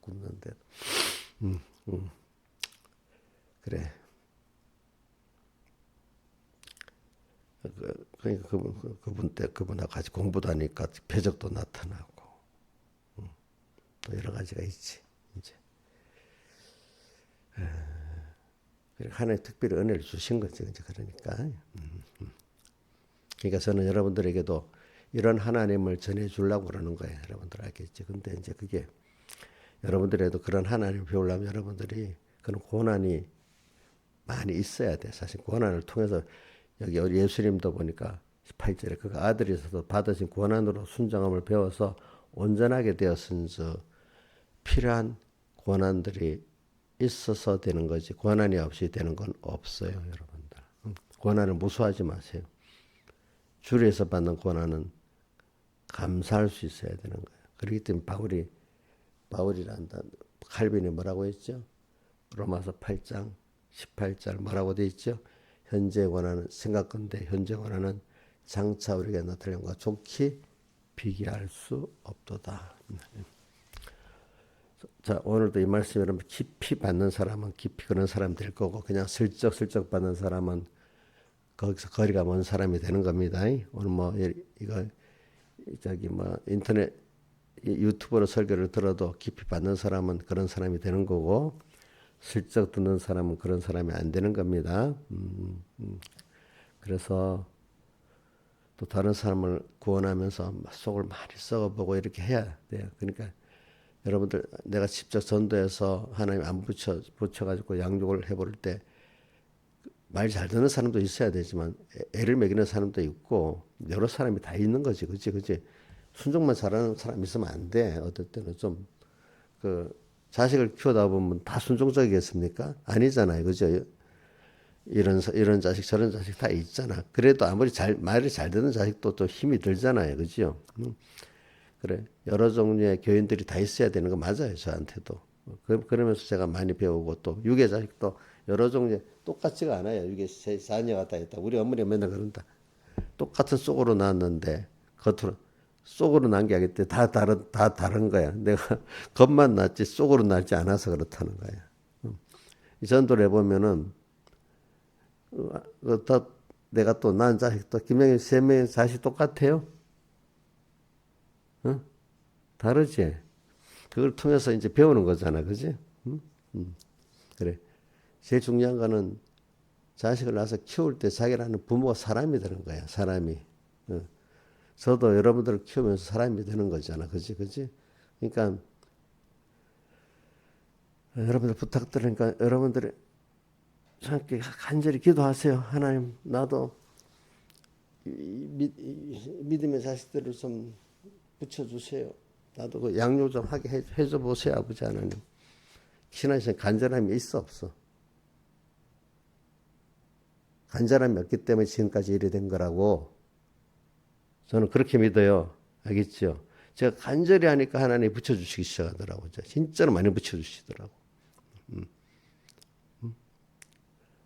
[SPEAKER 1] 굶는 때도. 음, 음. 그래. 그러니까 그분하고 같이 공부도 하니까 표적도 나타나고 또 여러 가지가 있지. 이제 하나님 특별히 은혜를 주신 거지. 이제 그러니까. 그러니까 저는 여러분들에게도 이런 하나님을 전해 주려고 그러는 거예요. 여러분들 알겠지? 근데 이제 그게 여러분들에도 그런 하나님을 배우려면 여러분들이 그런 고난이 많이 있어야 돼. 사실 고난을 통해서 여기 예수님도 보니까 18절에 그 아들이서도 받으신 고난으로 순종함을 배워서 온전하게 되었은즉 필요한 고난들이 있어서 되는 거지 고난이 없이 되는 건 없어요. 여러분들. 고난을 무수하지 마세요. 주리에서 받는 고난은 감사할 수 있어야 되는 거예요. 그렇기 때문에 바울이란다. 칼빈이 뭐라고 했죠? 로마서 8장 18절 뭐라고 돼 있죠? 현재 고난은 생각건대 현재 고난은 장차 우리가 나타난 것과 좋게 비교할 수 없도다. 자, 오늘도 이 말씀 여러분 깊이 받는 사람은 깊이 그런 사람 될 거고 그냥 슬쩍슬쩍 받는 사람은 거기서 거리가 먼 사람이 되는 겁니다. 오늘 뭐 이거 저기 뭐 인터넷 유튜브로 설교를 들어도 깊이 받는 사람은 그런 사람이 되는 거고 슬쩍 듣는 사람은 그런 사람이 안 되는 겁니다. 그래서 또 다른 사람을 구원하면서 속을 많이 썩어보고 이렇게 해야 돼요. 그러니까 여러분들 내가 직접 전도해서 하나님 안 붙여가지고 양육을 해볼 때 말 잘 듣는 사람도 있어야 되지만 애를 먹이는 사람도 있고 여러 사람이 다 있는 거지, 그치? 순종만 잘하는 사람 있으면 안 돼. 어떨 때는 좀 그 자식을 키우다 보면 다 순종적이겠습니까? 아니잖아요, 그죠? 이런 자식 저런 자식 다 있잖아. 그래도 아무리 말을 잘 듣는 자식도 또 힘이 들잖아요, 그죠? 그래 여러 종류의 교인들이 다 있어야 되는 거 맞아요, 저한테도. 그러면서 제가 많이 배우고 또 육의 자식도 여러 종류 똑같지가 않아요. 육의 자녀가 다 있다. 우리 어머니가 맨날 그런다. 똑같은 쏙으로 낳았는데 겉으로 쏙으로 난 게 아니기 때문에 다 다른 거야. 내가 겉만 낳지 쏙으로 낳지 않아서 그렇다는 거야. 이 전도를 해보면은 더 내가 또 낳은 자식도 김영희 세 명의 자식 똑같아요? 응? 다르지? 그걸 통해서 이제 배우는 거잖아, 그지? 응? 그래. 제일 중요한 거는 자식을 낳아서 키울 때 자기라는 부모가 사람이 되는 거야, 사람이. 응. 저도 여러분들을 키우면서 사람이 되는 거잖아, 그지? 그러니까 여러분들 부탁드리니까 여러분들이 함께 간절히 기도하세요. 하나님, 나도 믿음의 자식들을 좀 붙여주세요. 나도 그 양육 좀 하게 해줘 보세요, 아버지 하나님. 신앙에서 간절함이 있어 없어? 간절함이 없기 때문에 지금까지 이래 된 거라고 저는 그렇게 믿어요. 알겠죠? 제가 간절히 하니까 하나님이 붙여주시기 시작하더라고요. 진짜로 많이 붙여주시더라고.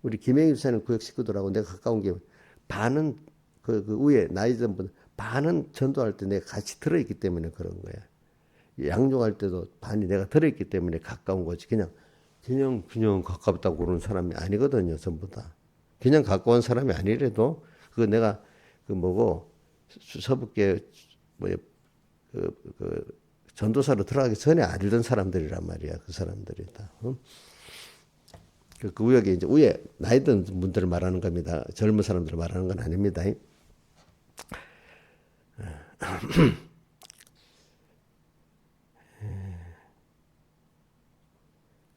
[SPEAKER 1] 우리 김혜임 사는 구역 식구들하고 내가 가까운 게 반은 그 위에 나이 든 분 반은 전도할 때 내가 같이 들어있기 때문에 그런 거야. 양육할 때도 반이 내가 들어있기 때문에 가까운 거지. 그냥 가깝다고 그러는 사람이 아니거든요. 전부 다. 그냥 가까운 사람이 아니래도 그 내가 그 뭐고 서북계 뭐 전도사로 들어가기 전에 알던 사람들이란 말이야. 그 사람들이 다. 그 구역에 이제 위에 나이 든 분들을 말하는 겁니다. 젊은 사람들을 말하는 건 아닙니다.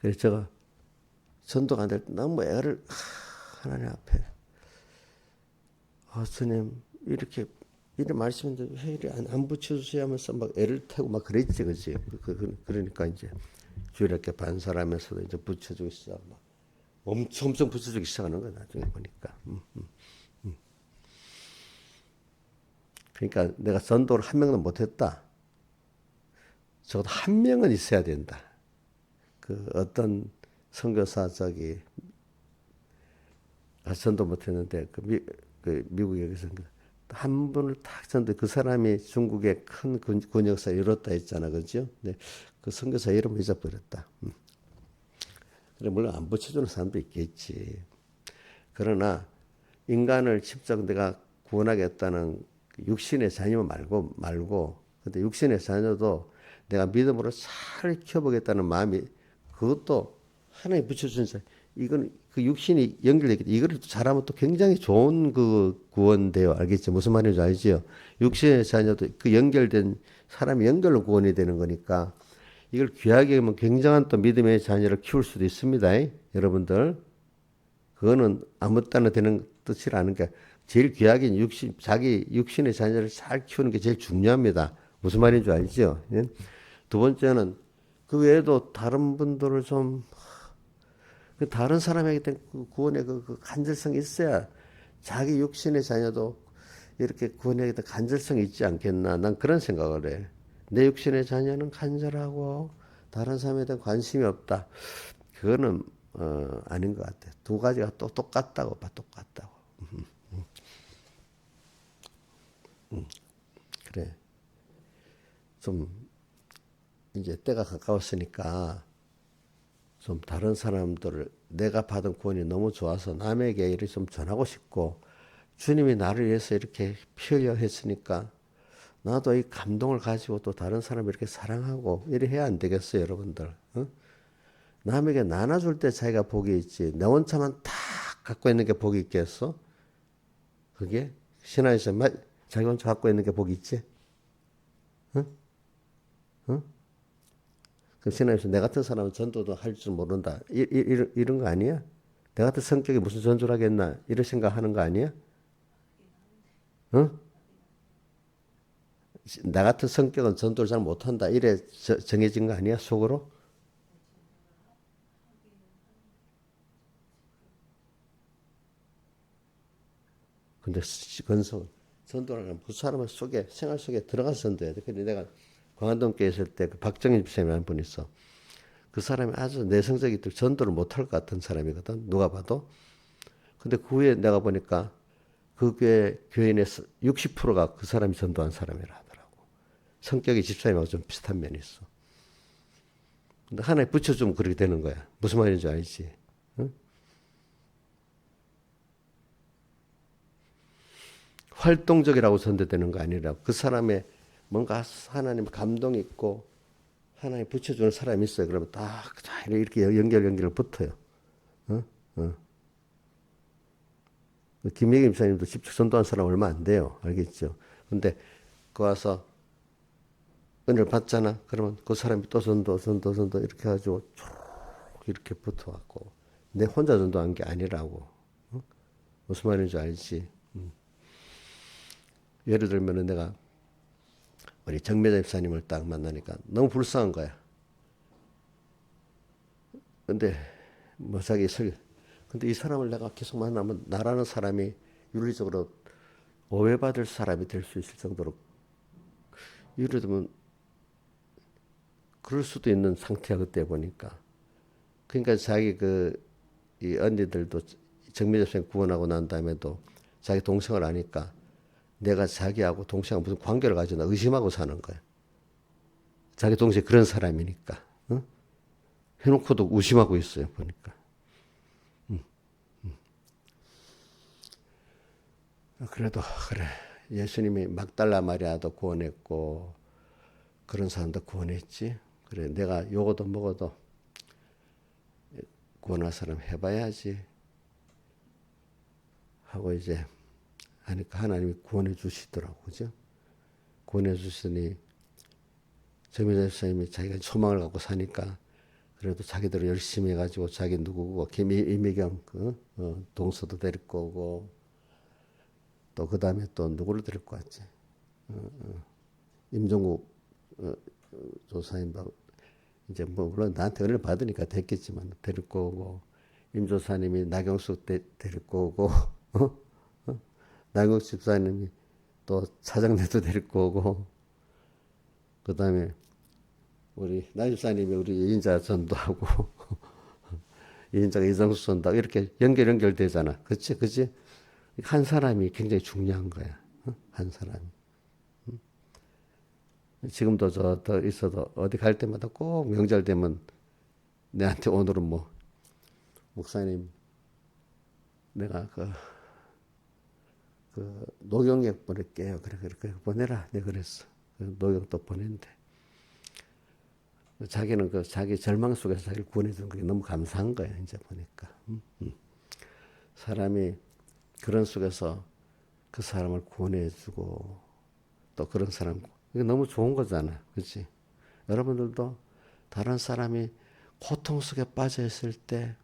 [SPEAKER 1] 그래서 제가 전도가 안 될 때 너무 애를 하나님 앞에 스님 이렇게 말씀인데 왜 이리 안 붙여주세요 하면서 막 애를 태고 막 그랬지, 그지? 그러니까 이제 주일학교 반사람에서도 이제 붙여주기 시작하고 막 엄청 붙여주기 시작하는 거야, 나중에 보니까. 그러니까 내가 전도를 한 명은 못했다. 적어도 한 명은 있어야 된다. 그 어떤 선교사 전도 못했는데 그 미국에 계신 한 분을 탁 전도 그 사람이 중국의 큰 군역사를 이뤘다 했잖아, 그죠? 근데 그 선교사 이름을 잊어버렸다. 그래 물론 안 붙여주는 사람도 있겠지. 그러나 인간을 직접 내가 구원하겠다는 육신의 자녀 말고 근데 육신의 자녀도 내가 믿음으로 잘 키워보겠다는 마음이 그것도 하나님 붙여준 자. 이건 그 육신이 연결되기 이거를 잘하면 또 굉장히 좋은 그 구원돼요. 알겠지? 무슨 말인지 알지요? 육신의 자녀도 그 연결된 사람이 연결로 구원이 되는 거니까 이걸 귀하게 하면 굉장한 또 믿음의 자녀를 키울 수도 있습니다. 여러분들. 그거는 아무 때나 되는 뜻이라는 게 제일 귀하게 자기 육신의 자녀를 잘 키우는 게 제일 중요합니다. 무슨 말인지 알죠? 예? 두 번째는 그 외에도 다른 분들을 좀 다른 사람에게 된 구원의 그 간절성이 있어야 자기 육신의 자녀도 이렇게 구원에 대한 간절성이 있지 않겠나. 난 그런 생각을 해. 내 육신의 자녀는 간절하고 다른 사람에 대한 관심이 없다. 그거는 아닌 것 같아. 두 가지가 또 똑같다고 봐. 똑같다고. 그래. 좀 이제 때가 가까웠으니까 좀 다른 사람들을 내가 받은 구원이 너무 좋아서 남에게 이렇게 좀 전하고 싶고 주님이 나를 위해서 이렇게 피 흘려 했으니까 나도 이 감동을 가지고 또 다른 사람을 이렇게 사랑하고 이래 해야 안 되겠어요, 여러분들. 어? 남에게 나눠줄 때 자기가 복이 있지 내 혼자만 다 갖고 있는 게 복이 있겠어? 그게 신화에서 자기 혼자 갖고 있는 게 복이 있지? 응? 응? 그럼 신화에서 내 같은 사람은 전도도 할 줄 모른다. 이런 거 아니야? 내 같은 성격이 무슨 전도를 하겠나? 이런 생각하는 거 아니야? 응? 나 같은 성격은 전도를 잘 못한다. 이래 정해진 거 아니야? 속으로? 근데 건성 전도라는 그 사람 속에 생활 속에 들어가서 전도해야 돼. 근데 내가 광안동교회 있을 때 그 박정희 집사님이 한 분 있어. 그 사람이 아주 내성적이 전도를 못할 것 같은 사람이거든. 누가 봐도. 근데 그 후에 내가 보니까 그 교인의 60%가 그 사람이 전도한 사람이라 하더라고. 성격이 집사님하고 좀 비슷한 면이 있어. 근데 하나에 붙여주면 그렇게 되는 거야. 무슨 말인지 알지? 응? 활동적이라고 전도되는 거 아니라 그 사람의 뭔가 하나님 감동이 있고 하나님 붙여주는 사람이 있어요. 그러면 딱 이렇게 연결 붙어요. 어? 어. 김예기 목사님도 직접 전도한 사람 얼마 안 돼요. 알겠죠? 근데 그 와서 은혜를 받잖아. 그러면 그 사람이 또 전도 이렇게 해가지고 쭉 이렇게 붙어갖고 내 혼자 전도한 게 아니라고. 어? 무슨 말인지 알지? 예를 들면 내가 우리 정매자 집사님을 딱 만나니까 너무 불쌍한 거야. 근데 뭐 근데 이 사람을 내가 계속 만나면 나라는 사람이 윤리적으로 오해받을 사람이 될 수 있을 정도로 예를 들면 그럴 수도 있는 상태야 그때 보니까. 그러니까 자기 이 언니들도 정매자 집사님 구원하고 난 다음에도 자기 동생을 아니까 내가 자기하고 동생하고 무슨 관계를 가지나 의심하고 사는 거야. 자기 동생이 그런 사람이니까. 응? 해놓고도 의심하고 있어요. 보니까. 그래도 그래. 예수님이 막달라 마리아도 구원했고 그런 사람도 구원했지. 그래 내가 요거도 먹어도 구원할 사람 해봐야지 하고 이제 하니까 하나님이 구원해 주시더라고. 그죠? 구원해 주시니 정의자 집사님이 자기가 소망을 갖고 사니까 그래도 자기들은 열심히 해가지고 자기 누구고 이미경 동서도 데리고 오고 또 그 다음에 또 누구를 데리고 왔지? 임종국 조사님 이제 뭐 물론 나한테 은혜를 받으니까 됐겠지만 데리고 오고 임조사님이 나경숙 데리고 오고 나경숙 집사님이 또 차장내도 데리고 오고 그 다음에 우리 나 집사님이 우리 이인자 전도하고 이인자가 이정수 전도하고 이렇게 연결되잖아. 그치? 한 사람이 굉장히 중요한 거야. 한 사람이. 지금도 더 있어도 어디 갈 때마다 꼭 명절 되면 내한테 오늘은 뭐 목사님 내가 그 녹용액 보낼게요. 그래 보내라. 내가 그랬어. 녹용도 보낸대. 자기는 그 자기 절망 속에서 자기를 구원해주는 게 너무 감사한 거야. 이제 보니까 사람이 그런 속에서 그 사람을 구원해주고 또 그런 사람 이게 너무 좋은 거잖아, 그렇지? 여러분들도 다른 사람이 고통 속에 빠져 있을 때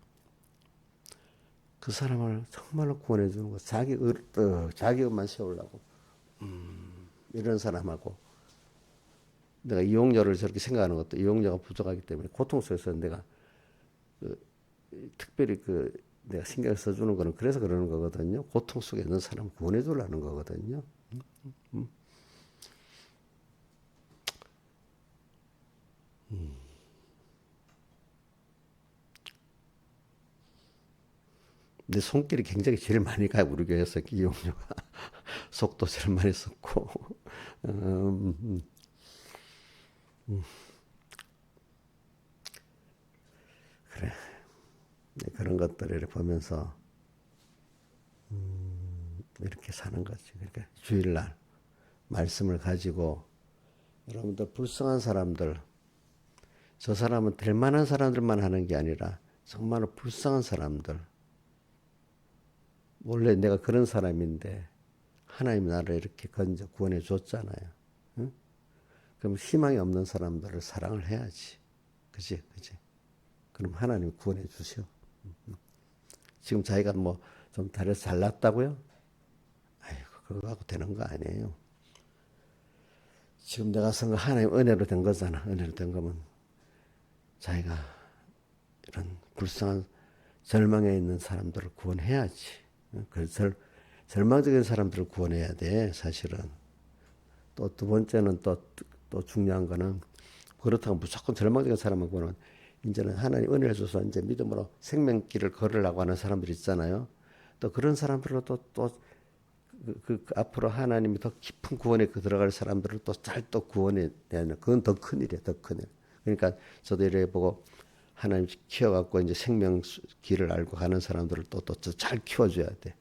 [SPEAKER 1] 그 사람을 정말로 구원해 주는 거, 자기만 세우려고 이런 사람하고 내가 이용료를 저렇게 생각하는 것도 이용료가 부족하기 때문에 고통 속에서 내가 특별히 내가 신경을 써주는 거는 그래서 그러는 거거든요. 고통 속에 있는 사람 구원해 주려는 거거든요. 내 손길이 굉장히 제일 많이 가요. 우리 교회에서 이용료가 속도 제일 많이 썼고 그래 그런 것들을 보면서 이렇게 사는 거지. 그러니까 주일날 말씀을 가지고 여러분들 불쌍한 사람들 저 사람은 될 만한 사람들만 하는 게 아니라 정말로 불쌍한 사람들 원래 내가 그런 사람인데 하나님이 나를 이렇게 건져 구원해 줬잖아요. 응? 그럼 희망이 없는 사람들을 사랑을 해야지. 그지? 그럼 하나님이 구원해 주셔. 지금 자기가 뭐 좀 다려서 잘났다고요? 아이고 그거 갖고 되는 거 아니에요. 지금 내가 쓴 거 하나님 은혜로 된 거잖아. 은혜로 된 거면 자기가 이런 불쌍한 절망에 있는 사람들을 구원해야지. 그래서 절망적인 사람들을 구원해야 돼. 사실은. 또 두 번째는 또 중요한 거는 그렇다고 무조건 절망적인 사람을 구원은 이제는 하나님 은혜를 줘서 이제 믿음으로 생명길을 걸으려고 하는 사람들 있잖아요. 또 그런 사람들로 그 앞으로 하나님이 더 깊은 구원에 들어갈 사람들을 또 잘 또 구원해야 되는 그건 더 큰일이에요. 더 큰일. 그러니까 저도 이래 보고 하나님 키워갖고 이제 생명 길을 알고 가는 사람들을 또 잘 키워줘야 돼.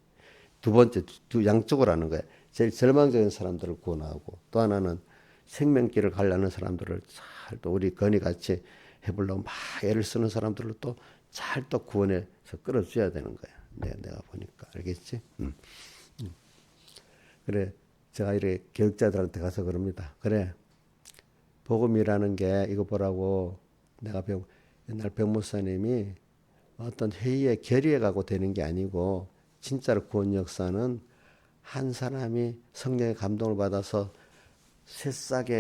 [SPEAKER 1] 두 번째, 양쪽으로 하는 거야. 제일 절망적인 사람들을 구원하고 또 하나는 생명길을 가려는 사람들을 잘 또 우리 건이 같이 해보려고 막 애를 쓰는 사람들을 또 잘 또 구원해서 끌어줘야 되는 거야. 내가 보니까. 알겠지? 그래. 제가 이렇게 교육자들한테 가서 그럽니다. 그래. 복음이라는 게 이거 보라고 내가 옛날 백목사님이 어떤 회의에 결의해 가고 되는 게 아니고 진짜로 구원 역사는 한 사람이 성령의 감동을 받아서 새싹의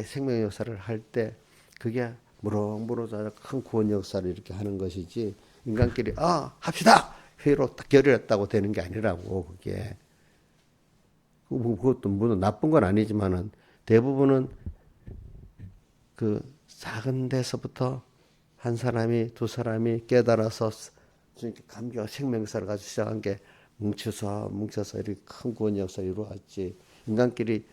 [SPEAKER 1] 생명 역사를 할 때 그게 무럭무럭 큰 구원 역사를 이렇게 하는 것이지 인간끼리 합시다 회의로 딱 결의했다고 되는 게 아니라고 그게 그것도 물론 나쁜 건 아니지만은 대부분은 그 작은 데서부터 한 사람이 두 사람이 깨달아서 감격 생명사를 가지고 시작한 게 뭉쳐서 이렇게 큰 구원 역사를 이루어왔지. 인간끼리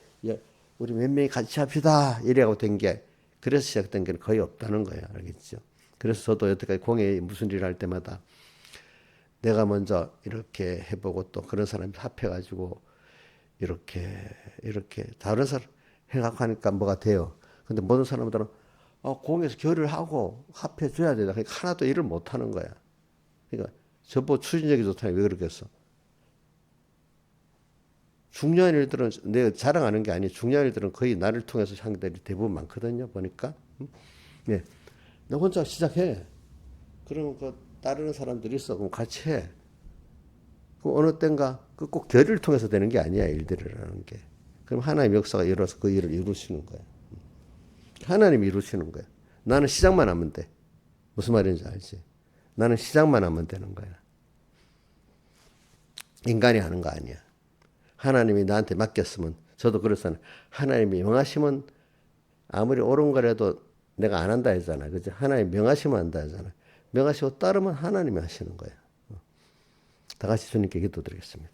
[SPEAKER 1] 우리 몇 명이 같이 합시다 이래고 된 게 그래서 시작된 게 거의 없다는 거예요. 알겠죠? 그래서 저도 여태까지 공회에 무슨 일을 할 때마다 내가 먼저 이렇게 해보고 또 그런 사람이 합해가지고 이렇게 다른 사람 해갖고 하니까 뭐가 돼요. 근데 모든 사람들은 공에서 결의를 하고 합해줘야 되다. 그러니까 하나도 일을 못하는 거야. 그러니까 저보고 추진력이 좋다니 왜 그러겠어. 중요한 일들은 내가 자랑하는 게 아니에요. 중요한 일들은 거의 나를 통해서 상대들이 대부분 많거든요. 보니까. 네. 너 혼자 시작해. 그러면 그 따르는 사람들이 있어. 그럼 같이 해. 그 어느 땐가 그 꼭 결의를 통해서 되는 게 아니야. 일들이라는 게. 그럼 하나님의 역사가 일어서 그 일을 이루시는 거야. 하나님이 이루시는 거야. 나는 시작만 하면 돼. 무슨 말인지 알지? 나는 시작만 하면 되는 거야. 인간이 하는 거 아니야. 하나님이 나한테 맡겼으면 저도 그랬잖아요. 하나님이 명하시면 아무리 옳은 거라도 내가 안 한다 했잖아. 그죠? 하나님 명하시면 한다 했잖아. 명하시고 따르면 하나님이 하시는 거야. 다 같이 주님께 기도드리겠습니다.